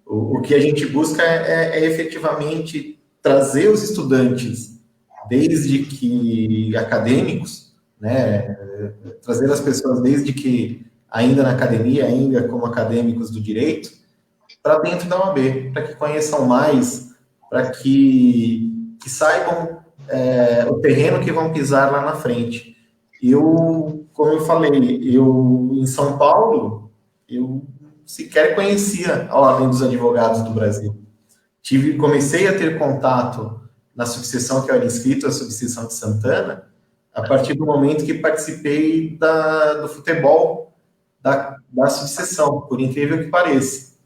o que a gente busca é efetivamente trazer os estudantes, desde que acadêmicos, né, trazer as pessoas desde que ainda na academia, ainda como acadêmicos do direito, para dentro da OAB, para que conheçam mais, para que saibam o terreno que vão pisar lá na frente. Como eu falei, em São Paulo, eu sequer conhecia a Ordem dos Advogados do Brasil. Comecei a ter contato na subseção que eu era inscrito, a subseção de Santana, a partir do momento que participei do futebol da subseção, por incrível que pareça.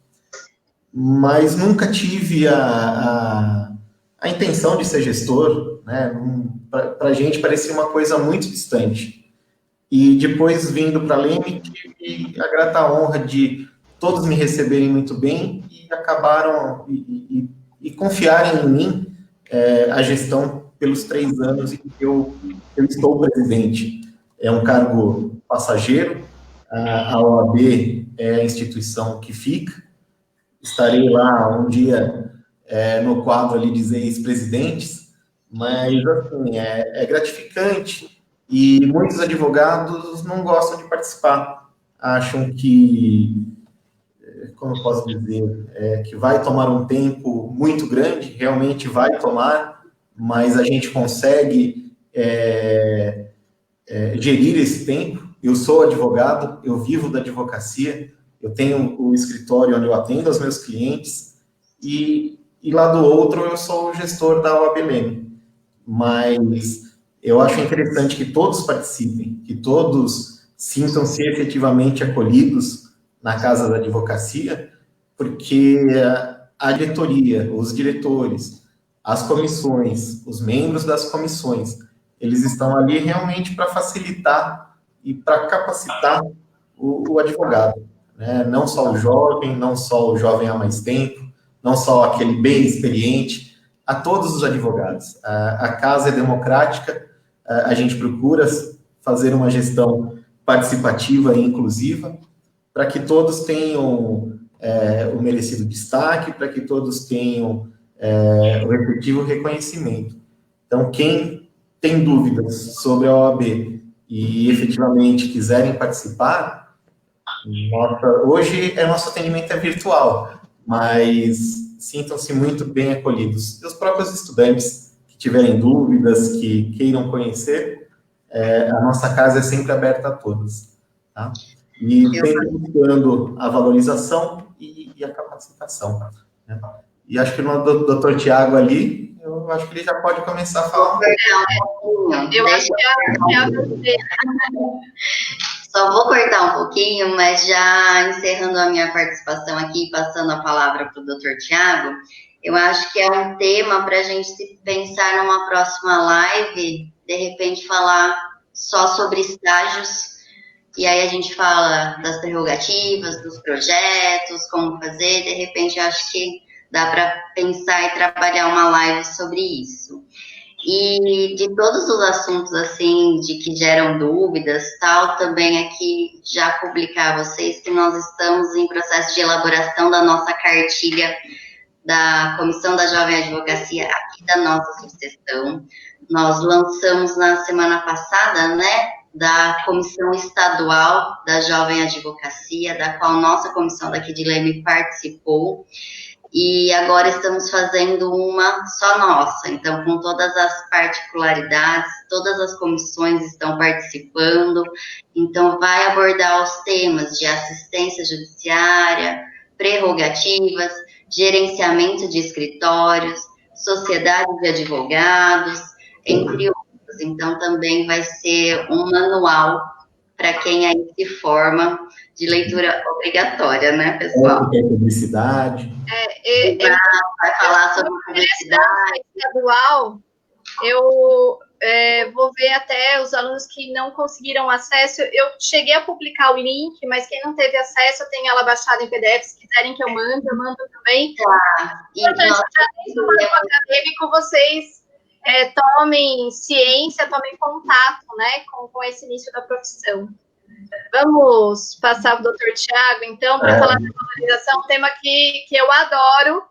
Mas nunca tive a intenção de ser gestor, né? Para a gente parecia uma coisa muito distante. E depois, vindo para Leme, tive a grata honra de todos me receberem muito bem e acabaram e confiarem em mim a gestão pelos 3 anos em que eu estou presidente. É um cargo passageiro, a OAB é a instituição que fica. Estarei lá um dia no quadro ali de ex-presidentes, mas assim, é gratificante e muitos advogados não gostam de participar. Acham que, como eu posso dizer, que vai tomar um tempo muito grande, realmente vai tomar, mas a gente consegue gerir esse tempo. Eu sou advogado, eu vivo da advocacia, eu tenho o escritório onde eu atendo aos meus clientes, e lá do outro eu sou o gestor da OAB Leme. Mas eu acho interessante que todos participem, que todos sintam-se efetivamente acolhidos na Casa da Advocacia, porque a diretoria, os diretores, as comissões, os membros das comissões, eles estão ali realmente para facilitar e para capacitar o advogado. né? Não só o jovem há mais tempo, não só aquele bem experiente, a todos os advogados. A casa é democrática, a gente procura fazer uma gestão participativa e inclusiva, para que todos tenham o merecido destaque, para que todos tenham o efetivo reconhecimento. Então, quem tem dúvidas sobre a OAB e efetivamente quiserem participar, hoje nosso atendimento é virtual, mas sintam-se muito bem acolhidos. E os próprios estudantes que tiverem dúvidas, que queiram conhecer, a nossa casa é sempre aberta a todos, tá? E sempre buscando a valorização e a capacitação, né? E acho que no doutor Tiago ali, eu acho que ele já pode começar a falar. Eu acho que é você. Só vou cortar um pouquinho, mas já encerrando a minha participação aqui, passando a palavra para o doutor Tiago, eu acho que é um tema para a gente se pensar numa próxima live, de repente falar só sobre estágios, e aí a gente fala das prerrogativas, dos projetos, como fazer, de repente eu acho que dá para pensar e trabalhar uma live sobre isso. E de todos os assuntos, assim, de que geram dúvidas, tal, também aqui já publicar a vocês que nós estamos em processo de elaboração da nossa cartilha da Comissão da Jovem Advocacia aqui da nossa subseção. Nós lançamos na semana passada, né, da Comissão Estadual da Jovem Advocacia, da qual nossa comissão daqui de Leme participou. E agora estamos fazendo uma só nossa, então com todas as particularidades, todas as comissões estão participando, então vai abordar os temas de assistência judiciária, prerrogativas, gerenciamento de escritórios, sociedade de advogados, entre outros. Então também vai ser um manual para quem aí se forma, de leitura obrigatória, né, pessoal? Publicidade. Vai falar sobre publicidade. Estadual, eu vou ver até os alunos que não conseguiram acesso. Eu cheguei a publicar o link, mas quem não teve acesso, eu tenho ela baixada em PDF. Se quiserem que eu mando também. Tá. Importante, já dentro do marco acadêmico, vocês tomem ciência, tomem contato, né, com esse início da profissão. Vamos passar para o doutor Tiago, então, para falar da valorização, um tema que eu adoro.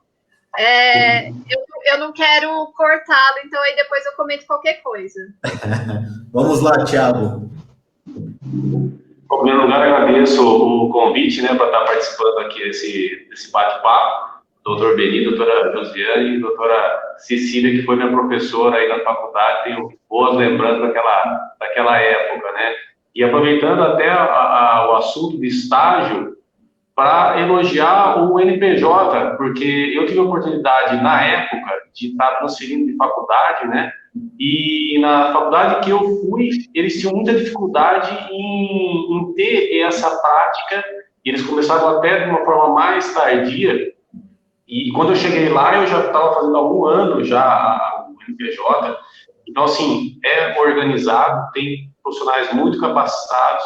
Eu não quero cortá-lo, então aí depois eu comento qualquer coisa. Vamos lá, Tiago. Em primeiro lugar, agradeço o convite, né, para estar participando aqui desse bate-papo. Doutor Beni, doutora Josiane e doutora Cecília, que foi minha professora aí na faculdade, tenho boas lembranças daquela época, né? E aproveitando até o assunto de estágio, para elogiar o NPJ, porque eu tive a oportunidade, na época, de estar transferindo de faculdade, né? E na faculdade que eu fui, eles tinham muita dificuldade em ter essa prática, e eles começaram até de uma forma mais tardia. E quando eu cheguei lá, eu já estava fazendo há algum ano já o NPJ. Então, assim, é organizado, tem profissionais muito capacitados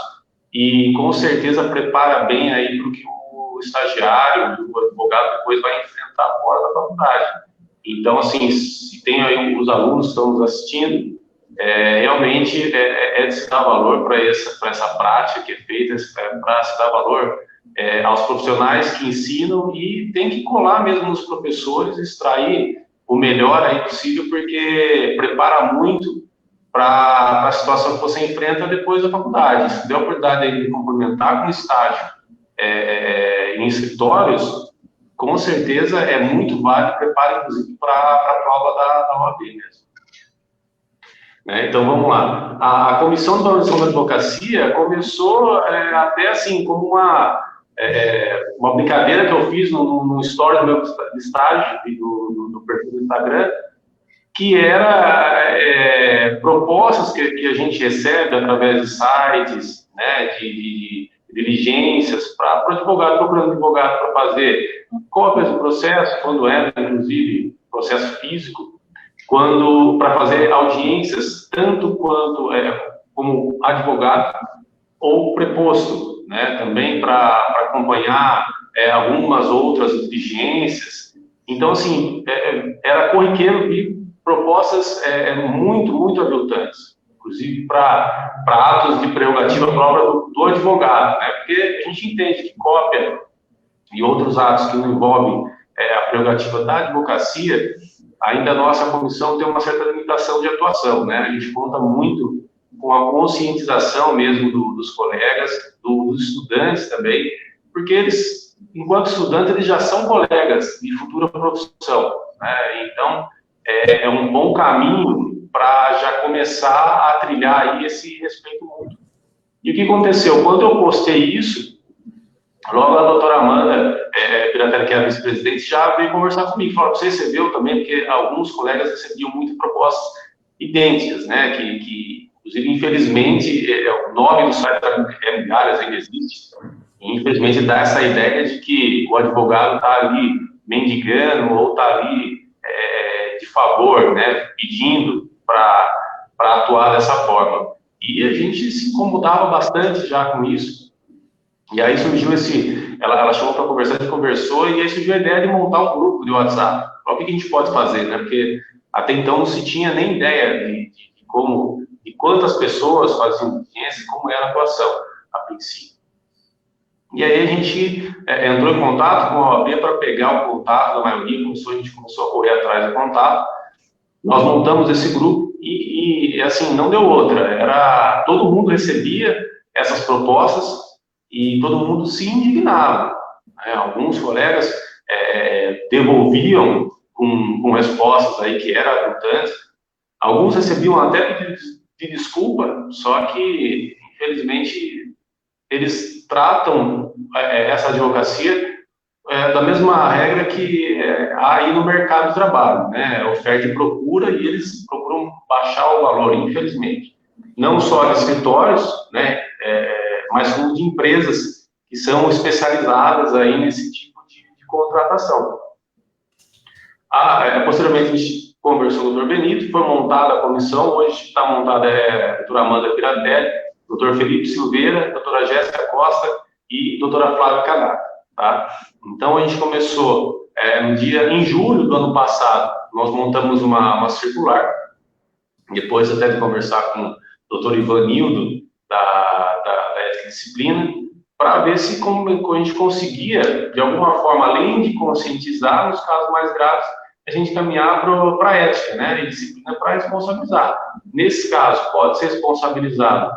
e, com certeza, prepara bem aí para o que o estagiário, o advogado depois vai enfrentar fora da faculdade. Então, assim, se tem aí os alunos que estão nos assistindo, realmente é de se dar valor para essa prática que é feita, para se dar valor aos profissionais que ensinam, e tem que colar mesmo nos professores, extrair o melhor aí possível, porque prepara muito para a situação que você enfrenta depois da faculdade. Se der a oportunidade de complementar com estágio em escritórios, com certeza é muito válido, prepara inclusive para a prova da OAB mesmo. Então vamos lá. A Comissão de Valorização da Advocacia começou até assim como uma brincadeira que eu fiz no story do meu estágio e do perfil do Instagram, que era propostas que a gente recebe através de sites, né, de diligências para o advogado, procurando advogado para fazer cópias do processo, quando inclusive processo físico, quando para fazer audiências, tanto quanto como advogado ou preposto, né, também para acompanhar algumas outras diligências. Então, assim, era corriqueiro vir propostas muito aviltantes, inclusive para atos de prerrogativa própria do advogado, né, porque a gente entende que cópia e outros atos que não envolvem a prerrogativa da advocacia, ainda a nossa comissão tem uma certa limitação de atuação, né? A gente conta muito com a conscientização mesmo dos colegas, dos estudantes também, porque eles, enquanto estudantes, eles já são colegas de futura profissão, né? Então, é um bom caminho para já começar a trilhar aí esse respeito mútuo. E o que aconteceu? Quando eu postei isso, logo a doutora Amanda Piratelli, que é a vice-presidente, já veio conversar comigo. Falou, você recebeu também, porque alguns colegas recebiam muitas propostas idênticas, né? Que inclusive, infelizmente, o nome do site é Migalhas, ainda existe. E, infelizmente, dá essa ideia de que o advogado está ali mendigando ou está ali de favor, né? Pedindo para atuar dessa forma. E a gente se incomodava bastante já com isso. E aí surgiu ela chamou para conversar, a gente conversou, e aí surgiu a ideia de montar um grupo de WhatsApp. O que a gente pode fazer, né? Porque até então não se tinha nem ideia de quantas pessoas faziam diligência e como era a atuação, a princípio. E aí a gente entrou em contato com a OAB para pegar o contato da maioria, a gente começou a correr atrás do contato. Nós montamos esse grupo e assim, não deu outra. Todo mundo recebia essas propostas, e todo mundo se indignava. Né? Alguns colegas devolviam com respostas aí que eram aviltantes. Alguns recebiam até pedidos de desculpa, só que, infelizmente, eles tratam essa advocacia da mesma regra que há aí no mercado de trabalho, né? Oferta e procura, e eles procuram baixar o valor, infelizmente. Não só de escritórios, né? Mas como de empresas que são especializadas aí nesse tipo de contratação. Posteriormente, a gente conversou com o Dr. Benito, foi montada a comissão, hoje está montada a doutora Amanda Piratelli, Dr. Felipe Silveira, doutora Jéssica Costa e doutora Flávia Canato, tá? Então, a gente começou em julho do ano passado, nós montamos uma circular, depois até de conversar com o doutor Ivanildo, da ética disciplina, para ver se como a gente conseguia, de alguma forma, além de conscientizar nos casos mais graves, a gente caminhar para a ética, né, e disciplina para responsabilizar. Nesse caso, pode ser responsabilizado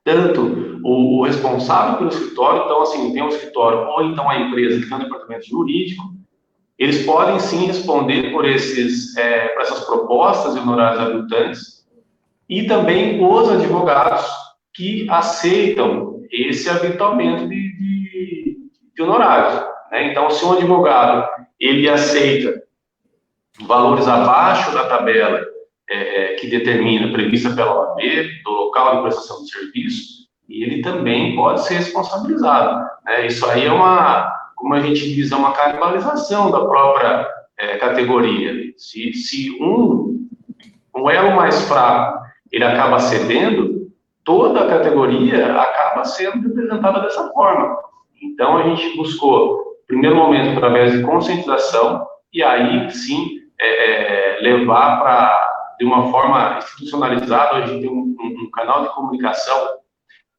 tanto o responsável pelo escritório, então, assim, tem um escritório, ou então a empresa que tem um departamento jurídico, eles podem sim responder por essas propostas de honorários aviltantes, e também os advogados que aceitam esse aviltamento de honorários, né? Então, se um advogado ele aceita valores abaixo da tabela que determina, prevista pela OAB, do local de prestação de serviço, ele também pode ser responsabilizado, né? Isso aí como a gente diz, é uma canibalização da própria categoria. Se um elo mais fraco ele acaba cedendo, toda a categoria acaba sendo representada dessa forma. Então, a gente buscou, primeiro momento, através de conscientização, e aí, sim, levar de uma forma institucionalizada. A gente tem um canal de comunicação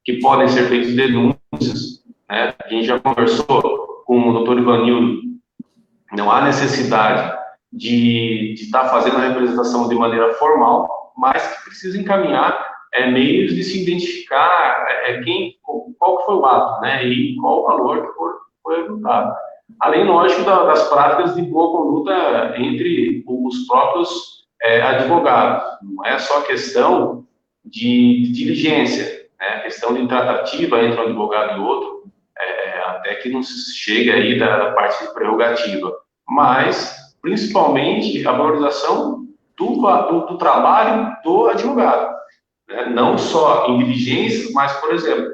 que podem ser feitas denúncias, né? A gente já conversou com o doutor Ivanildo, não há necessidade de estar fazendo a representação de maneira formal, mas que precisa encaminhar meios de se identificar qual foi o ato, né, e qual o valor que foi avultado. Além, lógico, das práticas de boa conduta entre os próprios advogados. Não é só questão de diligência, né, questão de tratativa entre um advogado e outro, até que não se chegue aí da parte de prerrogativa, mas, principalmente, a valorização do trabalho do advogado, né? Não só em diligências, mas, por exemplo,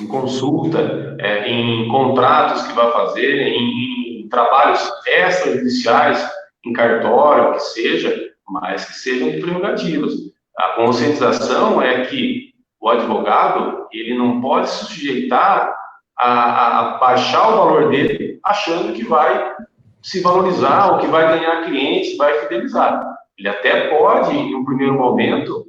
em consulta, em contratos que vai fazer, em trabalhos extrajudiciais, em cartório, que seja, mas que sejam de prerrogativas. A conscientização é que o advogado, ele não pode se sujeitar a baixar o valor dele achando que vai se valorizar, ou que vai ganhar clientes, vai fidelizar. Ele até pode, em um primeiro momento,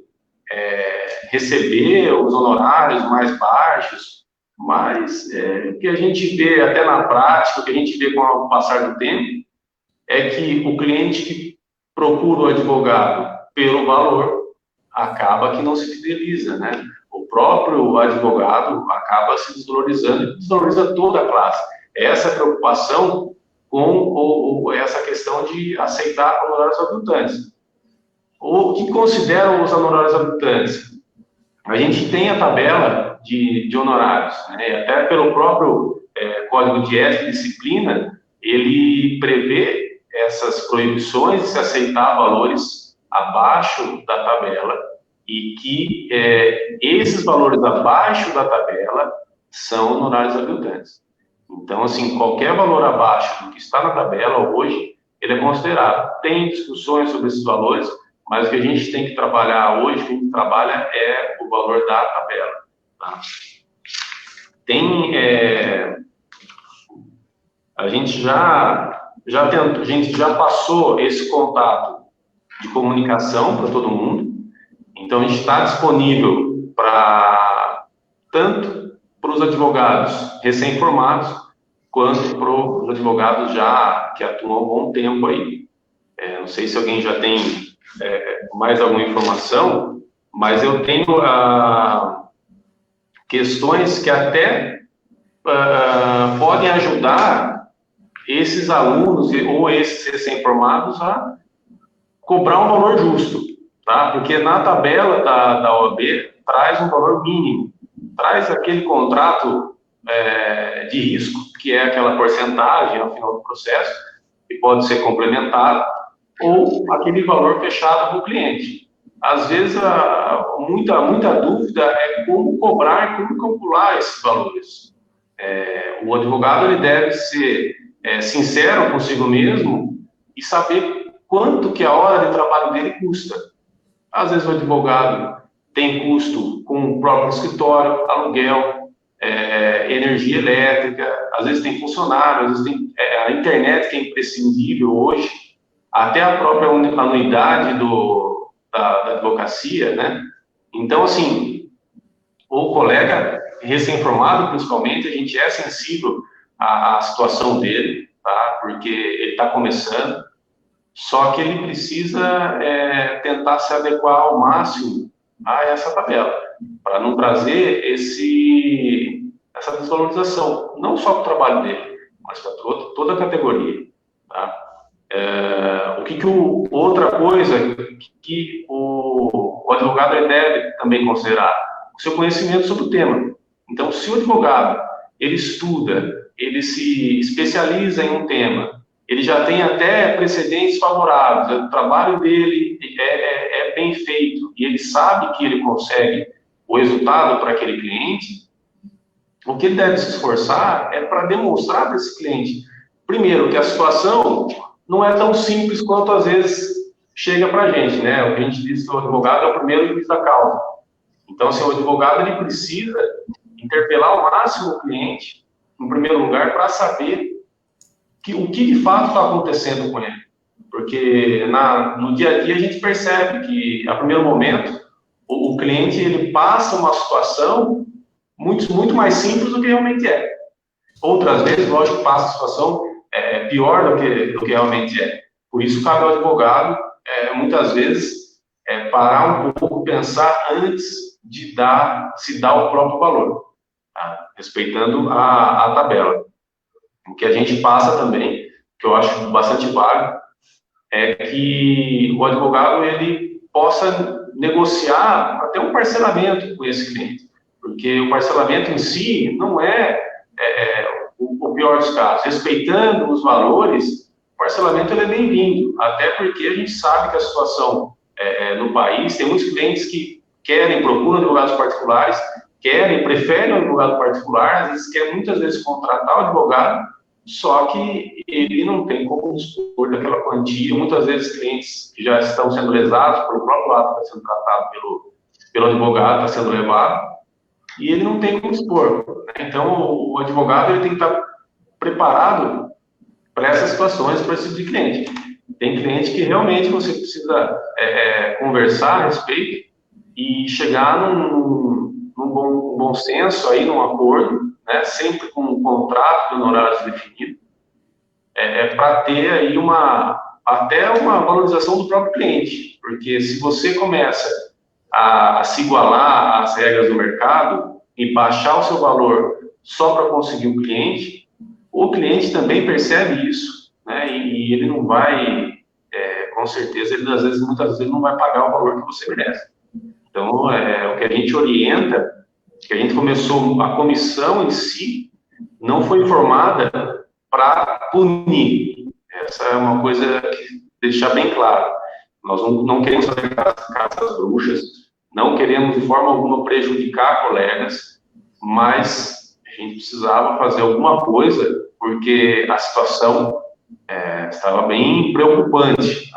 receber os honorários mais baixos, mas o que a gente vê até na prática, o que a gente vê com o passar do tempo, é que o cliente que procura o advogado pelo valor, acaba que não se fideliza, né? O próprio advogado acaba se desvalorizando e desvaloriza toda a classe. Essa preocupação com essa questão de aceitar honorários aviltantes. O que consideram os honorários aviltantes? A gente tem a tabela de honorários, né? Até pelo próprio Código de Ética e Disciplina, ele prevê essas proibições de se aceitar valores abaixo da tabela e que esses valores abaixo da tabela são honorários aviltantes. Então, assim, qualquer valor abaixo do que está na tabela hoje, ele é considerado. Tem discussões sobre esses valores, mas o que a gente tem que trabalhar hoje, o que a gente trabalha é o valor da tabela. Tá? A gente já passou esse contato de comunicação para todo mundo, então a gente está disponível tanto para os advogados recém-formados, quanto para os advogados já que atuam há um bom tempo aí. Não sei se alguém já tem mais alguma informação, mas eu tenho questões que até podem ajudar esses alunos ou esses recém-formados a cobrar um valor justo, tá? Porque na tabela da OAB traz um valor mínimo, traz aquele contrato de risco, que é aquela porcentagem ao final do processo, que pode ser complementado, ou aquele valor fechado para o cliente. Às vezes, muita dúvida é como cobrar, como calcular esses valores. O advogado ele deve ser sincero consigo mesmo e saber quanto que a hora de trabalho dele custa. Às vezes o advogado tem custo com o próprio escritório, aluguel, energia elétrica, às vezes tem funcionário, às vezes tem a internet que é imprescindível hoje, até a própria anuidade da advocacia, né? Então, assim, o colega recém-formado, principalmente, a gente é sensível à situação dele, tá? Porque ele está começando, só que ele precisa tentar se adequar ao máximo a essa tabela, para não trazer essa desvalorização, não só para o trabalho dele, mas para toda a categoria, tá? Outra coisa que o advogado ele deve também considerar, o seu conhecimento sobre o tema. Então, se o advogado ele estuda, ele se especializa em um tema, ele já tem até precedentes favoráveis, o trabalho dele é bem feito e ele sabe que ele consegue o resultado para aquele cliente, o que ele deve se esforçar é para demonstrar para esse cliente, primeiro, que a situação não é tão simples quanto às vezes chega para a gente, né? O que a gente diz que o advogado é o primeiro juiz da causa. Então, assim, o advogado ele precisa interpelar ao máximo o cliente, em primeiro lugar, para saber o que de fato está acontecendo com ele. Porque no dia a dia a gente percebe que, a primeiro momento, o cliente ele passa uma situação muito mais simples do que realmente é. Outras vezes, lógico, passa a situação pior do que realmente é. Por isso, cabe ao advogado, muitas vezes, parar um pouco, pensar antes de se dar o próprio valor, tá? Respeitando a tabela. O que a gente passa também, que eu acho bastante válido, é que o advogado ele possa negociar até um parcelamento com esse cliente, porque o parcelamento em si não é o pior dos casos. Respeitando os valores, o parcelamento ele é bem-vindo, até porque a gente sabe que a situação no país, tem muitos clientes que procuram advogados particulares, preferem o advogado particular, às vezes muitas vezes contratar o advogado, só que ele não tem como dispor daquela quantia. Muitas vezes clientes que já estão sendo lesados pelo próprio ato que está sendo tratado pelo advogado, está sendo levado, e ele não tem como expor, né? Então, o advogado ele tem que estar preparado para essas situações, para esse tipo de cliente. Tem cliente que realmente você precisa conversar a respeito e chegar num bom senso, aí, num acordo, né? Sempre com um contrato de honorários definido, para ter aí até uma valorização do próprio cliente, porque se você começa a se igualar às regras do mercado e baixar o seu valor só para conseguir o cliente também percebe isso, né? E ele não vai, com certeza, muitas vezes ele não vai pagar o valor que você merece. Então, o que a gente orienta, que a gente começou, a comissão em si não foi formada para punir. Essa é uma coisa que deixar bem claro. Nós não queremos fazer caças bruxas, não queremos de forma alguma prejudicar colegas, mas a gente precisava fazer alguma coisa porque a situação estava bem preocupante,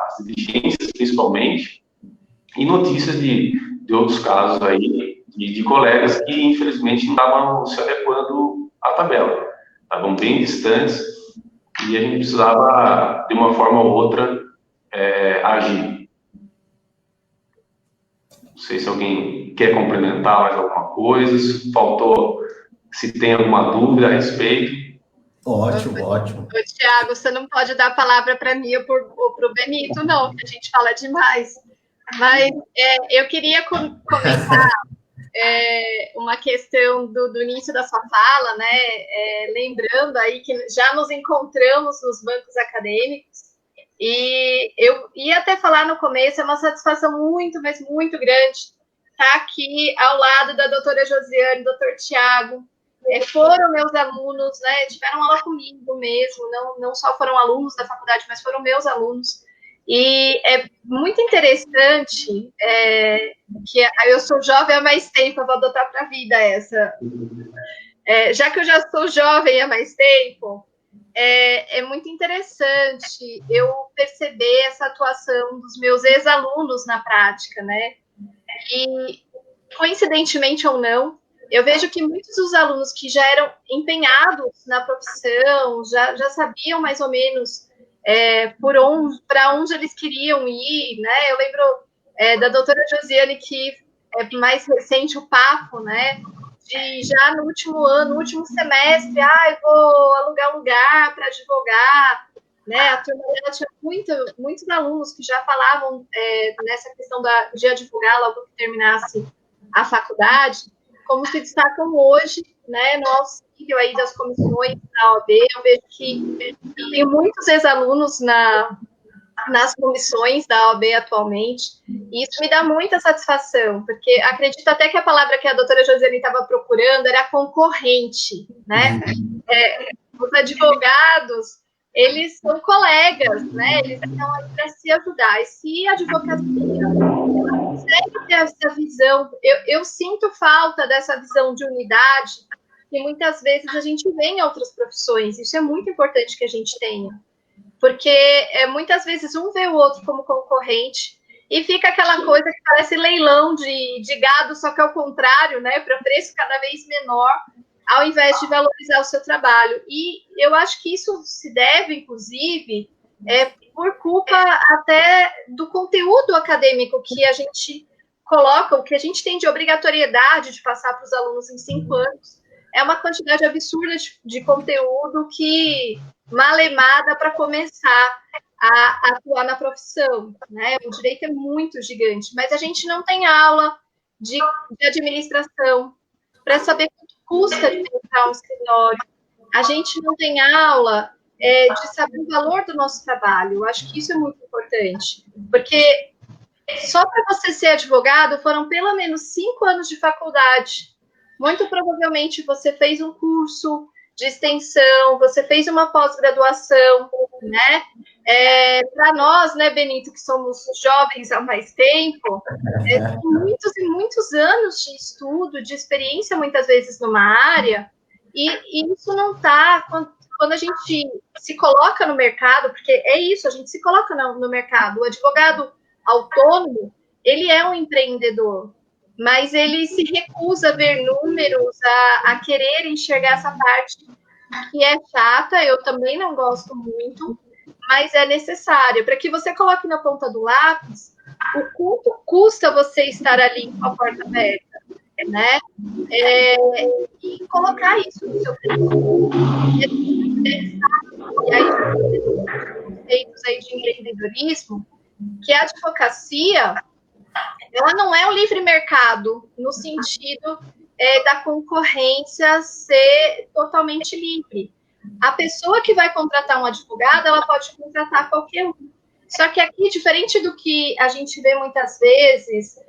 as diligências principalmente, e notícias de outros casos aí, de colegas que infelizmente não estavam se adequando à tabela, estavam bem distantes, e a gente precisava, de uma forma ou outra, agir. Não sei se alguém quer complementar mais alguma coisa, se faltou, se tem alguma dúvida a respeito. Ótimo, ótimo. Tiago, você não pode dar a palavra para mim ou para o Benito, não, que a gente fala demais. Mas eu queria comentar uma questão do início da sua fala, né? Lembrando aí que já nos encontramos nos bancos acadêmicos, e eu ia até falar no começo, é uma satisfação muito, mas muito grande estar aqui ao lado da doutora Josiane, doutor Tiago. Foram meus alunos, né? Tiveram aula comigo mesmo, não só foram alunos da faculdade, mas foram meus alunos. E é muito interessante que eu sou jovem há mais tempo, eu vou adotar para a vida essa. Já que eu já sou jovem há mais tempo, é muito interessante eu perceber essa atuação dos meus ex-alunos na prática, né? E, coincidentemente ou não, eu vejo que muitos dos alunos que já eram empenhados na profissão, já sabiam mais ou menos para onde eles queriam ir, né? Eu lembro da doutora Josiane, que é mais recente, o papo, né? De já no último ano, no último semestre, eu vou alugar um lugar para advogar, né? A turma dela tinha muitos alunos que já falavam nessa questão de advogar logo que terminasse a faculdade, como se destacam hoje, né, no auxílio aí das comissões da OAB. Eu vejo que eu tenho muitos ex-alunos nas comissões da OAB atualmente, e isso me dá muita satisfação, porque acredito até que a palavra que a doutora Josiane estava procurando era concorrente, né? Os advogados, eles são colegas, né? Eles estão aí para se ajudar, e se a advocacia consegue ter essa visão, eu sinto falta dessa visão de unidade, que muitas vezes a gente vê em outras profissões. Isso é muito importante que a gente tenha, porque muitas vezes um vê o outro como concorrente e fica aquela coisa que parece leilão de gado, só que ao contrário, né, para preço cada vez menor, ao invés de valorizar o seu trabalho. E eu acho que isso se deve, inclusive, por culpa até do conteúdo acadêmico que a gente coloca, o que a gente tem de obrigatoriedade de passar para os alunos em 5 anos, é uma quantidade absurda de conteúdo que malemada para começar a atuar na profissão, né? O direito é muito gigante, mas a gente não tem aula de administração para saber quanto custa de entrar um escritório. A gente não tem aula de saber o valor do nosso trabalho. Eu acho que isso é muito importante, porque só para você ser advogado foram pelo menos 5 anos de faculdade. Muito provavelmente você fez um curso de extensão, você fez uma pós-graduação, né? Para nós, né, Benito, que somos jovens há mais tempo, muitos e muitos anos de estudo, de experiência, muitas vezes numa área, e isso não está... Quando a gente se coloca no mercado, porque é isso, a gente se coloca no mercado, o advogado autônomo, ele é um empreendedor, mas ele se recusa a ver números, a querer enxergar essa parte que é chata, eu também não gosto muito, mas é necessário, para que você coloque na ponta do lápis o quanto custa você estar ali com a porta aberta, né? E colocar isso no seu preço. E aí, conceitos aí de empreendedorismo, que a advocacia, ela não é o livre mercado, no sentido da concorrência ser totalmente livre. A pessoa que vai contratar um advogado, ela pode contratar qualquer um. Só que aqui, diferente do que a gente vê muitas vezes,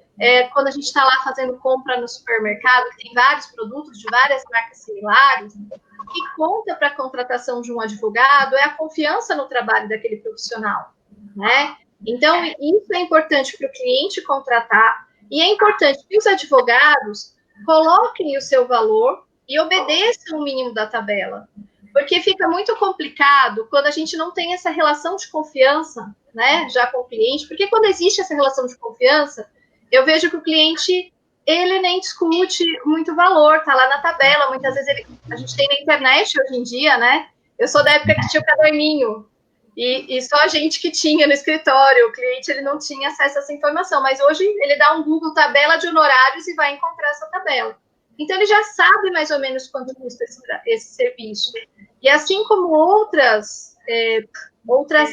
quando a gente está lá fazendo compra no supermercado, que tem vários produtos de várias marcas similares, o que conta para a contratação de um advogado é a confiança no trabalho daquele profissional, né? Então, isso é importante para o cliente contratar, e é importante que os advogados coloquem o seu valor e obedeçam o mínimo da tabela. Porque fica muito complicado quando a gente não tem essa relação de confiança, né, já com o cliente, porque quando existe essa relação de confiança, eu vejo que o cliente, ele nem discute muito valor, tá lá na tabela, muitas vezes a gente tem na internet hoje em dia, né, eu sou da época que tinha o caderninho, e só a gente que tinha no escritório, o cliente ele não tinha acesso a essa informação, mas hoje ele dá um Google tabela de honorários e vai encontrar essa tabela. Então ele já sabe mais ou menos quanto custa esse serviço. E assim como outras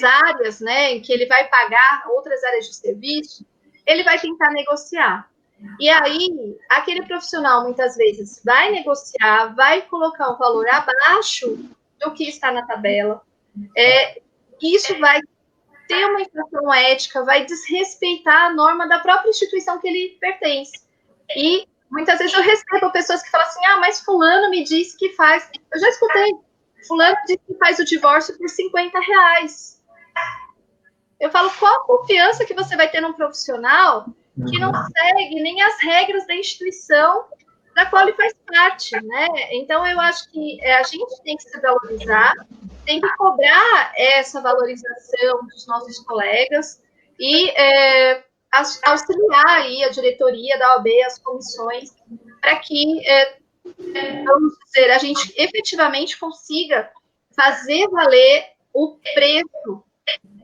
áreas, né, em que ele vai pagar, outras áreas de serviço, ele vai tentar negociar. E aí, aquele profissional, muitas vezes, vai negociar, vai colocar um valor abaixo do que está na tabela. Isso vai ter uma infração ética, vai desrespeitar a norma da própria instituição que ele pertence. E muitas vezes eu recebo pessoas que falam assim, mas fulano me disse que faz. Eu já escutei, fulano disse que faz o divórcio por R$50. Eu falo, qual a confiança que você vai ter num profissional que não segue nem as regras da instituição da qual ele faz parte, né? Então, eu acho que a gente tem que se valorizar, tem que cobrar essa valorização dos nossos colegas e auxiliar aí a diretoria da OAB, as comissões, para que, vamos dizer, a gente efetivamente consiga fazer valer o preço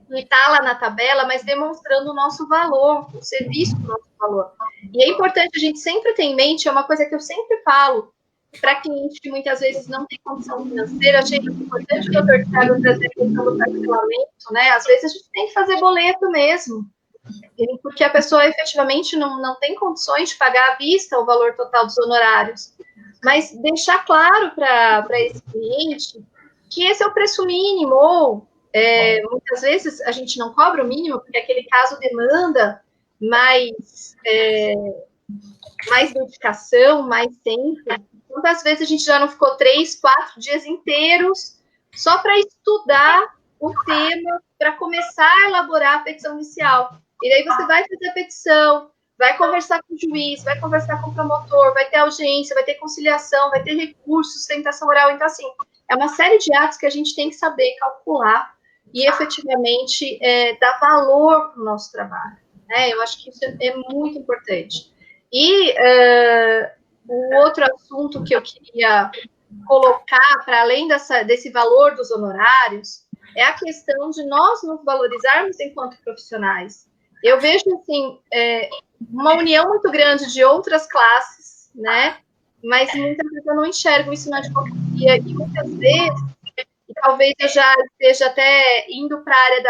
que está lá na tabela, mas demonstrando o nosso valor, o serviço do nosso valor. E é importante a gente sempre ter em mente, é uma coisa que eu sempre falo, para cliente que muitas vezes não tem condição financeira, achei importante o doutor Thiago trazer a questão do parcelamento, né? Às vezes a gente tem que fazer boleto mesmo, porque a pessoa efetivamente não tem condições de pagar à vista o valor total dos honorários. Mas deixar claro para esse cliente que esse é o preço mínimo, ou muitas vezes a gente não cobra o mínimo, porque aquele caso demanda mais dedicação, mais tempo. Quantas vezes a gente já não ficou 3, 4 dias inteiros só para estudar o tema, para começar a elaborar a petição inicial. E daí você vai fazer a petição, vai conversar com o juiz, vai conversar com o promotor, vai ter audiência, vai ter conciliação, vai ter recurso, sustentação oral. Então, assim, é uma série de atos que a gente tem que saber calcular e efetivamente dar valor para o nosso trabalho. Eu acho que isso é muito importante. E o outro assunto que eu queria colocar, para além desse valor dos honorários, é a questão de nós nos valorizarmos enquanto profissionais. Eu vejo, assim, uma união muito grande de outras classes, né? Mas muitas vezes eu não enxergo isso na advocacia. E muitas vezes, e talvez eu já esteja até indo para a área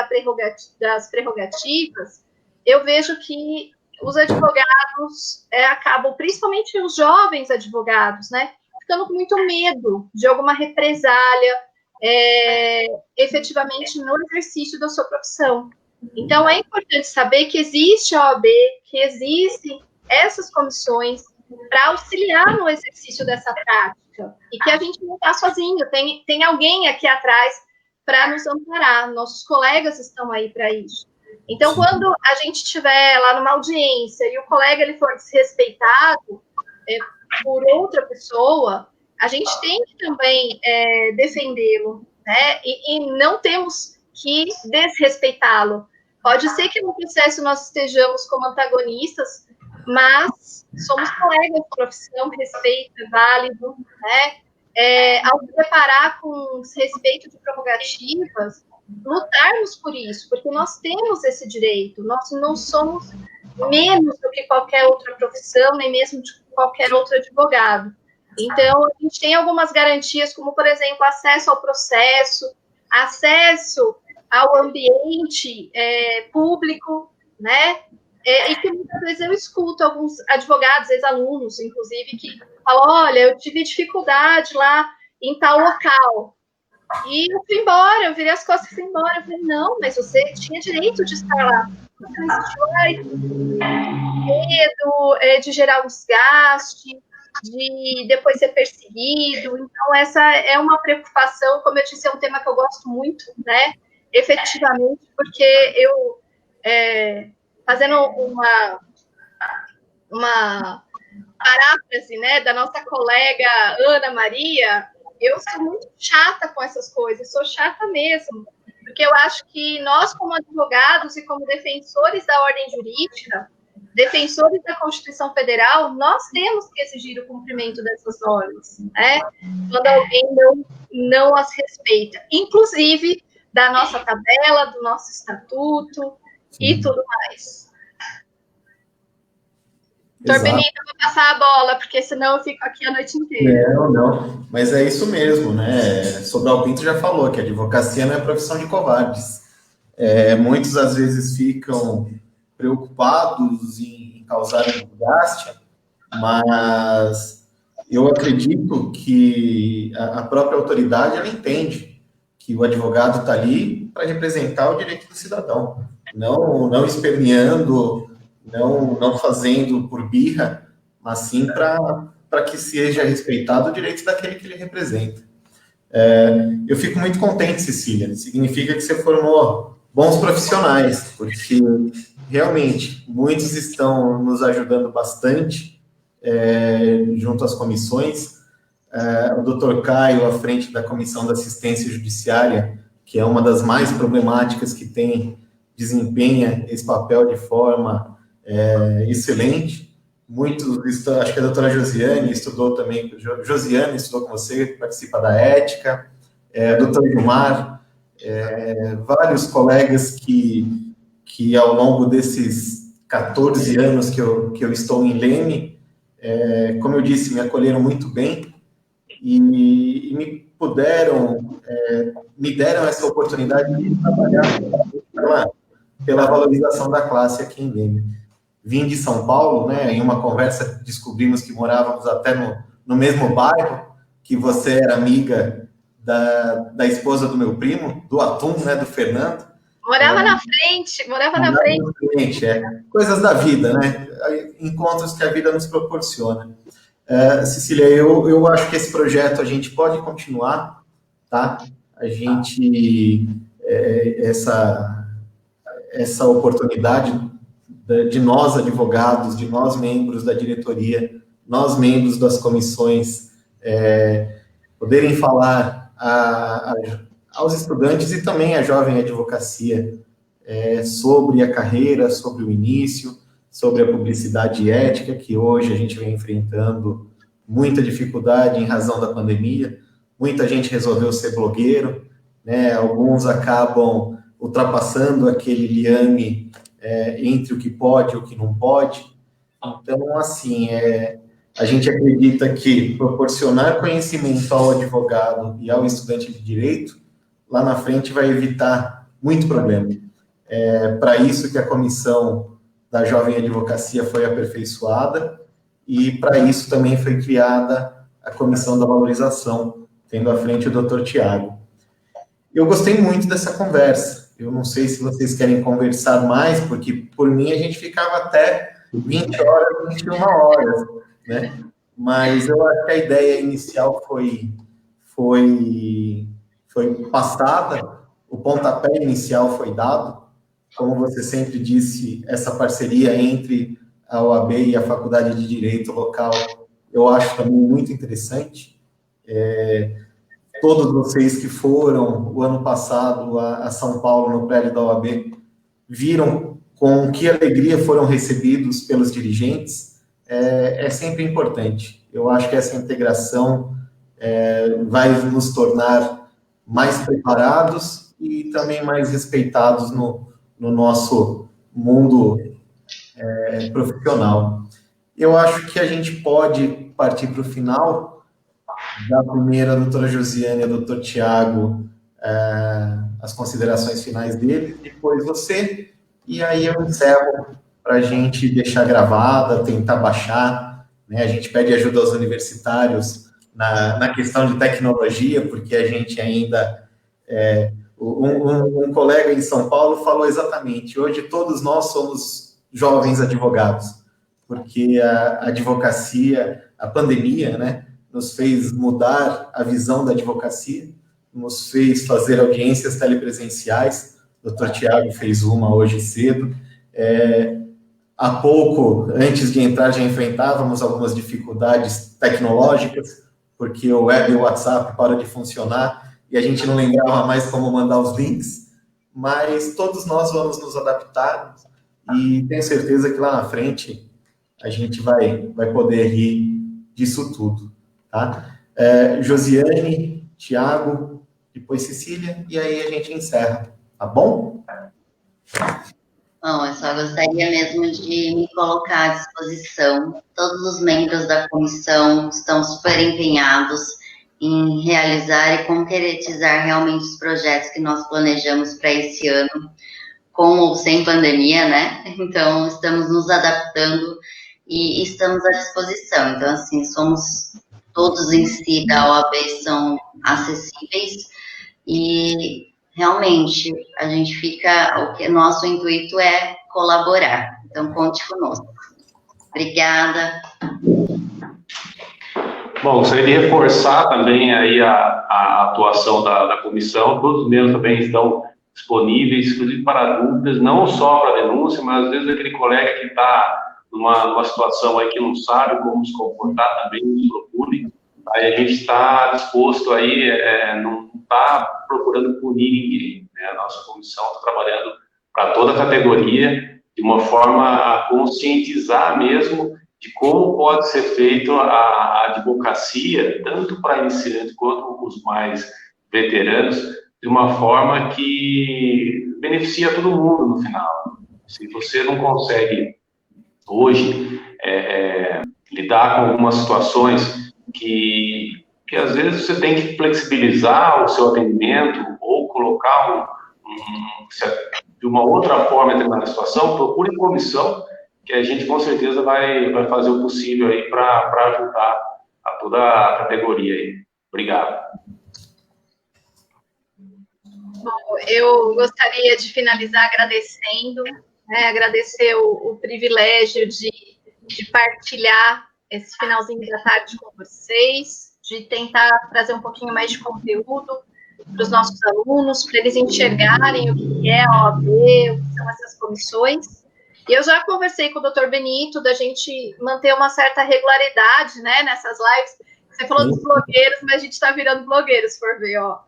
das prerrogativas, eu vejo que os advogados acabam, principalmente os jovens advogados, né, ficando com muito medo de alguma represália efetivamente no exercício da sua profissão. Então, é importante saber que existe a OAB, que existem essas comissões para auxiliar no exercício dessa prática e que a gente não está sozinho, tem alguém aqui atrás para nos amparar, nossos colegas estão aí para isso. Então, quando a gente estiver lá numa audiência e o colega ele for desrespeitado por outra pessoa, a gente tem que também defendê-lo, né? E não temos que desrespeitá-lo, Pode ser que no processo nós estejamos como antagonistas, mas somos colegas de profissão, respeito é válido, né? Ao se deparar com respeito de prerrogativas, lutarmos por isso, porque nós temos esse direito, nós não somos menos do que qualquer outra profissão, nem mesmo de qualquer outro advogado. Então, a gente tem algumas garantias, como, por exemplo, acesso ao processo, acesso ao ambiente público, né? E que muitas vezes eu escuto alguns advogados, ex-alunos, inclusive, que falam, olha, eu tive dificuldade lá em tal local. E eu fui embora, eu virei as costas e fui embora. Eu falei, não, mas você tinha direito de estar lá. Você não existiu medo de gerar um desgaste, de depois ser perseguido. Então, essa é uma preocupação, como eu disse, é um tema que eu gosto muito, né? Efetivamente, porque eu, fazendo uma paráfrase, né, da nossa colega Ana Maria, eu sou muito chata com essas coisas, sou chata mesmo, porque eu acho que nós, como advogados e como defensores da ordem jurídica, defensores da Constituição Federal, nós temos que exigir o cumprimento dessas normas, né? Quando alguém não as respeita, inclusive da nossa tabela, do nosso estatuto e tudo mais. Doutor Benito, eu vou passar a bola, porque senão eu fico aqui a noite inteira. Não, mas é isso mesmo, né? Sobral Pinto já falou que a advocacia não é profissão de covardes. Muitos, às vezes, ficam preocupados em causar um desgaste, mas eu acredito que a própria autoridade, ela entende que o advogado está ali para representar o direito do cidadão, não esperneando, não fazendo por birra, mas sim para que seja respeitado o direito daquele que ele representa. Eu fico muito contente, Cecília, significa que você formou bons profissionais, porque realmente muitos estão nos ajudando bastante junto às comissões. O doutor Caio, à frente da Comissão da Assistência Judiciária, que é uma das mais problemáticas que desempenha esse papel de forma excelente. Muitos, acho que a doutora Josiane estudou também, Josiane estudou com você, participa da ética, doutor Gilmar, vários colegas que ao longo desses 14 anos que eu estou em Leme, como eu disse, me acolheram muito bem e me deram essa oportunidade de trabalhar pela valorização da classe aqui em Leme. Vim de São Paulo, né? Em uma conversa descobrimos que morávamos até no mesmo bairro, que você era amiga da esposa do meu primo, do Atum, né? Do Fernando. Morava na frente. Coisas da vida, né? Encontros que a vida nos proporciona. Cecília, eu acho que esse projeto a gente pode continuar, tá? A gente, essa oportunidade de nós advogados, de nós membros da diretoria, nós membros das comissões, poderem falar aos estudantes e também à jovem advocacia sobre a carreira, sobre o início, sobre a publicidade ética, que hoje a gente vem enfrentando muita dificuldade em razão da pandemia. Muita gente resolveu ser blogueiro, né? Alguns acabam ultrapassando aquele liame entre o que pode e o que não pode. Então, assim, a gente acredita que proporcionar conhecimento ao advogado e ao estudante de direito, lá na frente vai evitar muito problema. Para isso que a comissão da Jovem Advocacia foi aperfeiçoada e para isso também foi criada a Comissão da Valorização, tendo à frente o Dr. Tiago. Eu gostei muito dessa conversa. Eu não sei se vocês querem conversar mais, porque por mim a gente ficava até 20 horas, 21 horas, né? Mas eu acho que a ideia inicial foi passada, o pontapé inicial foi dado. Como você sempre disse, essa parceria entre a OAB e a Faculdade de Direito local, eu acho também muito interessante. Todos vocês que foram o ano passado a São Paulo, no prédio da OAB, viram com que alegria foram recebidos pelos dirigentes, é sempre importante. Eu acho que essa integração vai nos tornar mais preparados e também mais respeitados no nosso mundo profissional. Eu acho que a gente pode partir para o final, da primeira a doutora Josiane e a doutor Tiago, as considerações finais dele, depois você, e aí eu encerro para a gente deixar gravada, tentar baixar, né? A gente pede ajuda aos universitários na questão de tecnologia, porque a gente ainda... Um colega em São Paulo falou exatamente, hoje todos nós somos jovens advogados, porque a advocacia, a pandemia, né, nos fez mudar a visão da advocacia, nos fez fazer audiências telepresenciais. O doutor Tiago fez uma hoje cedo. Há pouco, antes de entrar, já enfrentávamos algumas dificuldades tecnológicas, porque o web e o WhatsApp param de funcionar e a gente não lembrava mais como mandar os links, mas todos nós vamos nos adaptar e tenho certeza que lá na frente a gente vai poder rir disso tudo, tá? Josiane, Tiago, depois Cecília, e aí a gente encerra, tá bom? Bom, eu só gostaria mesmo de me colocar à disposição. Todos os membros da comissão estão super empenhados em realizar e concretizar realmente os projetos que nós planejamos para esse ano, com ou sem pandemia, né? Então, estamos nos adaptando e estamos à disposição. Então, assim, somos todos em si da OAB são acessíveis e realmente a gente fica, nosso intuito é colaborar. Então, conte conosco. Obrigada. Bom, gostaria de reforçar também aí a atuação da comissão. Todos os membros também estão disponíveis, inclusive para dúvidas, não só para denúncia, mas às vezes aquele colega que está numa situação aí que não sabe como se comportar, também nos procure. Aí a gente está disposto aí, não está procurando punir ninguém, né? A nossa comissão está trabalhando para toda a categoria, de uma forma a conscientizar mesmo de como pode ser feito a advocacia, tanto para iniciantes quanto os mais veteranos, de uma forma que beneficia todo mundo no final. Se você não consegue, hoje, lidar com algumas situações que às vezes você tem que flexibilizar o seu atendimento ou colocar de uma outra forma determinada situação, procure comissão, que a gente com certeza vai fazer o possível aí para ajudar a toda a categoria aí. Obrigado. Bom, eu gostaria de finalizar agradecendo, né, agradecer o privilégio de partilhar esse finalzinho da tarde com vocês, de tentar trazer um pouquinho mais de conteúdo para os nossos alunos, para eles enxergarem o que é a OAB, o que são essas comissões. E eu já conversei com o Dr. Benito da gente manter uma certa regularidade, né, nessas lives. Você falou dos blogueiros, mas a gente está virando blogueiros, por ver, ó.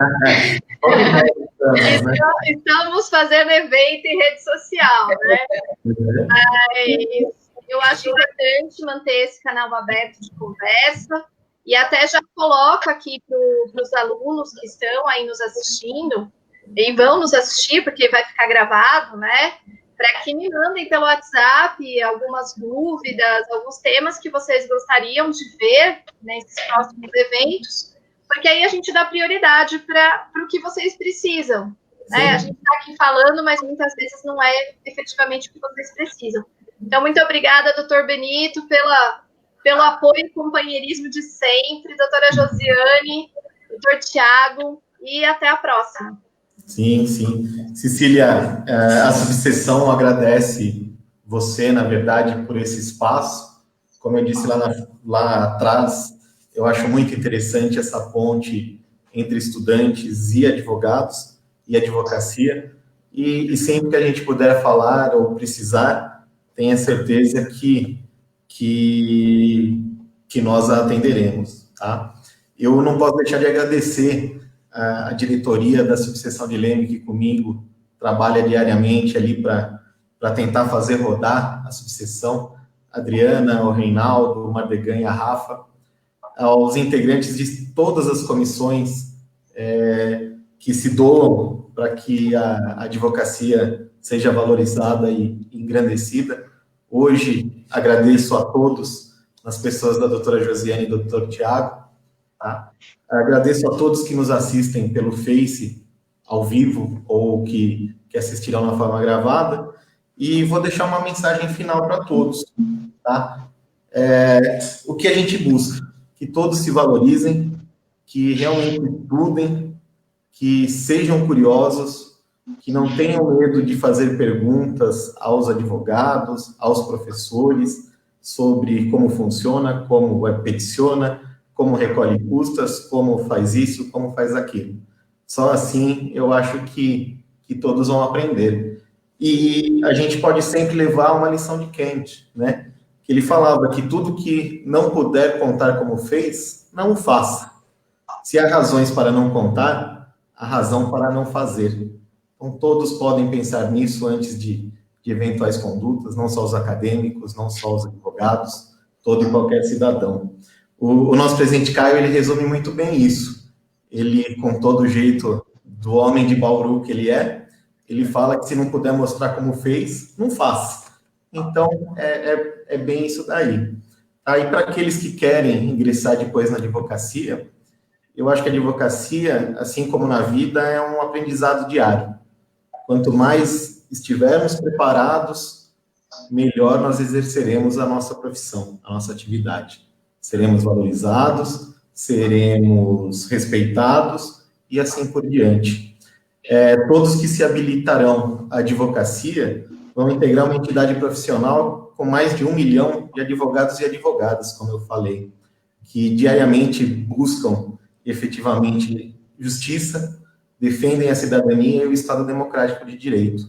Estamos fazendo evento em rede social, né? Mas eu acho importante manter esse canal aberto de conversa e até já coloco aqui para os alunos que estão aí nos assistindo e vão nos assistir, porque vai ficar gravado, né? Para que me mandem pelo WhatsApp algumas dúvidas, alguns temas que vocês gostariam de ver nesses próximos eventos, porque aí a gente dá prioridade para o que vocês precisam. Né? A gente está aqui falando, mas muitas vezes não é efetivamente o que vocês precisam. Então, muito obrigada, doutor Benito, pelo apoio e companheirismo de sempre, doutora Josiane, doutor Tiago, e até a próxima. Sim, sim. Cecília, a subseção agradece você, na verdade, por esse espaço. Como eu disse lá atrás, eu acho muito interessante essa ponte entre estudantes e advogados e advocacia. E sempre que a gente puder falar ou precisar, tenha certeza que nós a atenderemos, tá? Eu não posso deixar de agradecer a diretoria da subseção de Leme, que comigo trabalha diariamente ali para para tentar fazer rodar a subseção, a Adriana, o Reinaldo, o Mardegan e a Rafa, aos integrantes de todas as comissões que se doam para que a advocacia seja valorizada e engrandecida. Hoje, agradeço a todos, nas pessoas da doutora Josiane e do doutor Tiago, tá? Agradeço a todos que nos assistem pelo Face, ao vivo, ou que assistirão na forma gravada, e vou deixar uma mensagem final para todos, tá? O que a gente busca? Que todos se valorizem, que realmente estudem, que sejam curiosos, que não tenham medo de fazer perguntas aos advogados, aos professores, sobre como funciona, como peticiona, como recolhe custas, como faz isso, como faz aquilo. Só assim eu acho que todos vão aprender. E a gente pode sempre levar uma lição de Kant, né? Que ele falava que tudo que não puder contar como fez, não o faça. Se há razões para não contar, há razão para não fazer. Então, todos podem pensar nisso antes de eventuais condutas, não só os acadêmicos, não só os advogados, todo e qualquer cidadão. O nosso presidente Caio, ele resume muito bem isso. Ele, com todo o jeito do homem de Bauru que ele fala que se não puder mostrar como fez, não faça. Então, é bem isso daí. Aí, para aqueles que querem ingressar depois na advocacia, eu acho que a advocacia, assim como na vida, é um aprendizado diário. Quanto mais estivermos preparados, melhor nós exerceremos a nossa profissão, a nossa atividade. Seremos valorizados, seremos respeitados e assim por diante. Todos que se habilitarão à advocacia vão integrar uma entidade profissional com mais de 1 milhão de advogados e advogadas, como eu falei, que diariamente buscam efetivamente justiça, defendem a cidadania e o Estado democrático de direito.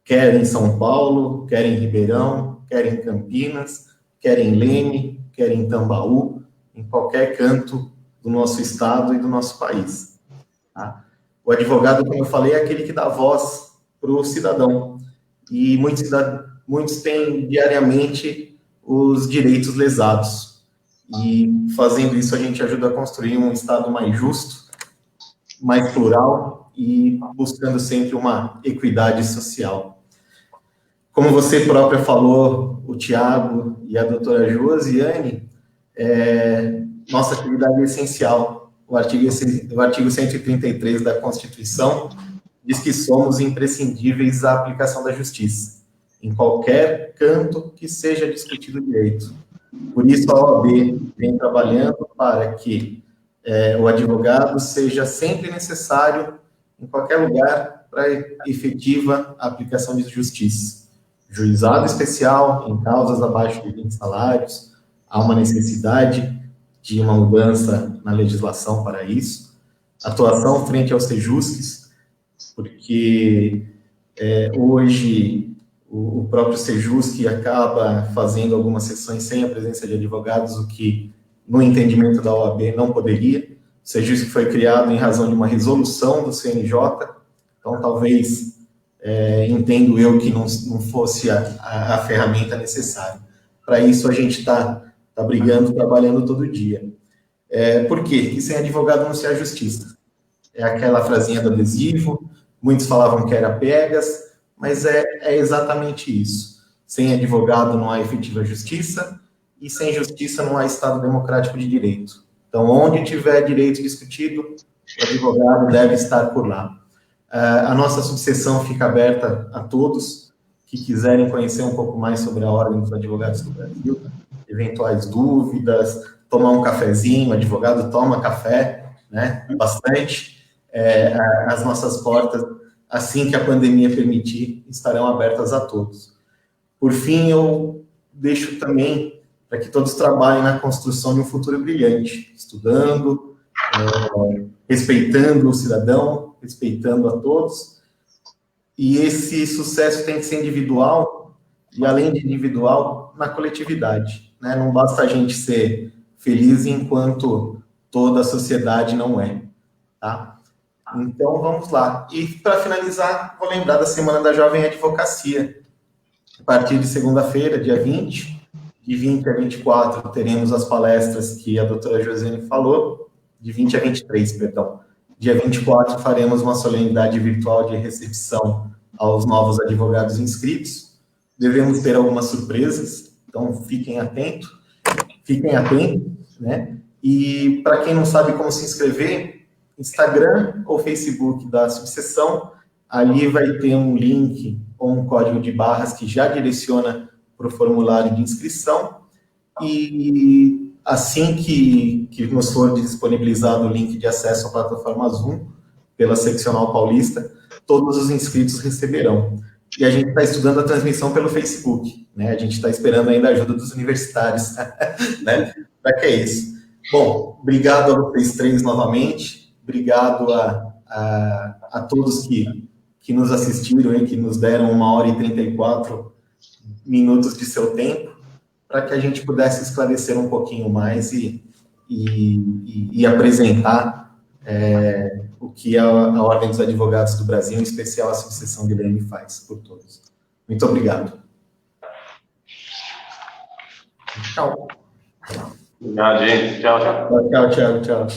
Quer em São Paulo, quer em Ribeirão, quer em Campinas, quer em Leme, quer em Tambaú, em qualquer canto do nosso estado e do nosso país. Tá? O advogado, como eu falei, é aquele que dá voz para o cidadão. E muitos têm diariamente os direitos lesados. E fazendo isso, a gente ajuda a construir um Estado mais justo, mais plural e buscando sempre uma equidade social. Como você própria falou, o Tiago e a doutora Josiane, nossa atividade é essencial. O artigo 133 da Constituição diz que somos imprescindíveis à aplicação da justiça, em qualquer canto que seja discutido o direito. Por isso, a OAB vem trabalhando para que o advogado seja sempre necessário em qualquer lugar para efetiva aplicação de justiça. Juizado especial em causas abaixo de 20 salários, há uma necessidade de uma mudança na legislação para isso. Atuação frente aos sejusques, porque hoje o próprio Sejusc acaba fazendo algumas sessões sem a presença de advogados, o que, no entendimento da OAB, não poderia. O Sejusc foi criado em razão de uma resolução do CNJ, então talvez, entendo eu, que não fosse a ferramenta necessária. Para isso, a gente está brigando, trabalhando todo dia. Por quê? Que sem advogado não se há justiça. É aquela frasinha do adesivo, muitos falavam que era piegas, mas é exatamente isso. Sem advogado não há efetiva justiça, e sem justiça não há Estado democrático de direito. Então, onde tiver direito discutido, o advogado deve estar por lá. A nossa subseção fica aberta a todos que quiserem conhecer um pouco mais sobre a Ordem dos Advogados do Brasil, eventuais dúvidas, tomar um cafezinho, o advogado toma café, né, bastante. As nossas portas, assim que a pandemia permitir, estarão abertas a todos. Por fim, eu deixo também para que todos trabalhem na construção de um futuro brilhante, estudando, respeitando o cidadão, respeitando a todos. E esse sucesso tem que ser individual, e além de individual, na coletividade, né? Não basta a gente ser feliz enquanto toda a sociedade não é, tá? Então, vamos lá. E, para finalizar, vou lembrar da Semana da Jovem Advocacia, A partir de segunda-feira, dia 20, de 20 a 24, teremos as palestras que a doutora Josiane falou, de 20 a 23, perdão. Dia 24, faremos uma solenidade virtual de recepção aos novos advogados inscritos. Devemos ter algumas surpresas, então fiquem atentos, né? E para quem não sabe como se inscrever, Instagram ou Facebook da subseção, ali vai ter um link ou um código de barras que já direciona para o formulário de inscrição, e assim que nos for disponibilizado o link de acesso à plataforma Zoom pela Seccional Paulista, todos os inscritos receberão. E a gente está estudando a transmissão pelo Facebook, né? A gente está esperando ainda a ajuda dos universitários, né? Para que é isso. Bom, obrigado a vocês três novamente, obrigado a todos que nos assistiram e que nos deram 1h34 minutos de seu tempo, para que a gente pudesse esclarecer um pouquinho mais e apresentar o que a Ordem dos Advogados do Brasil, em especial a subseção de Leme, faz por todos. Muito obrigado. Tchau. Obrigado, gente. Tchau, tchau. Tchau.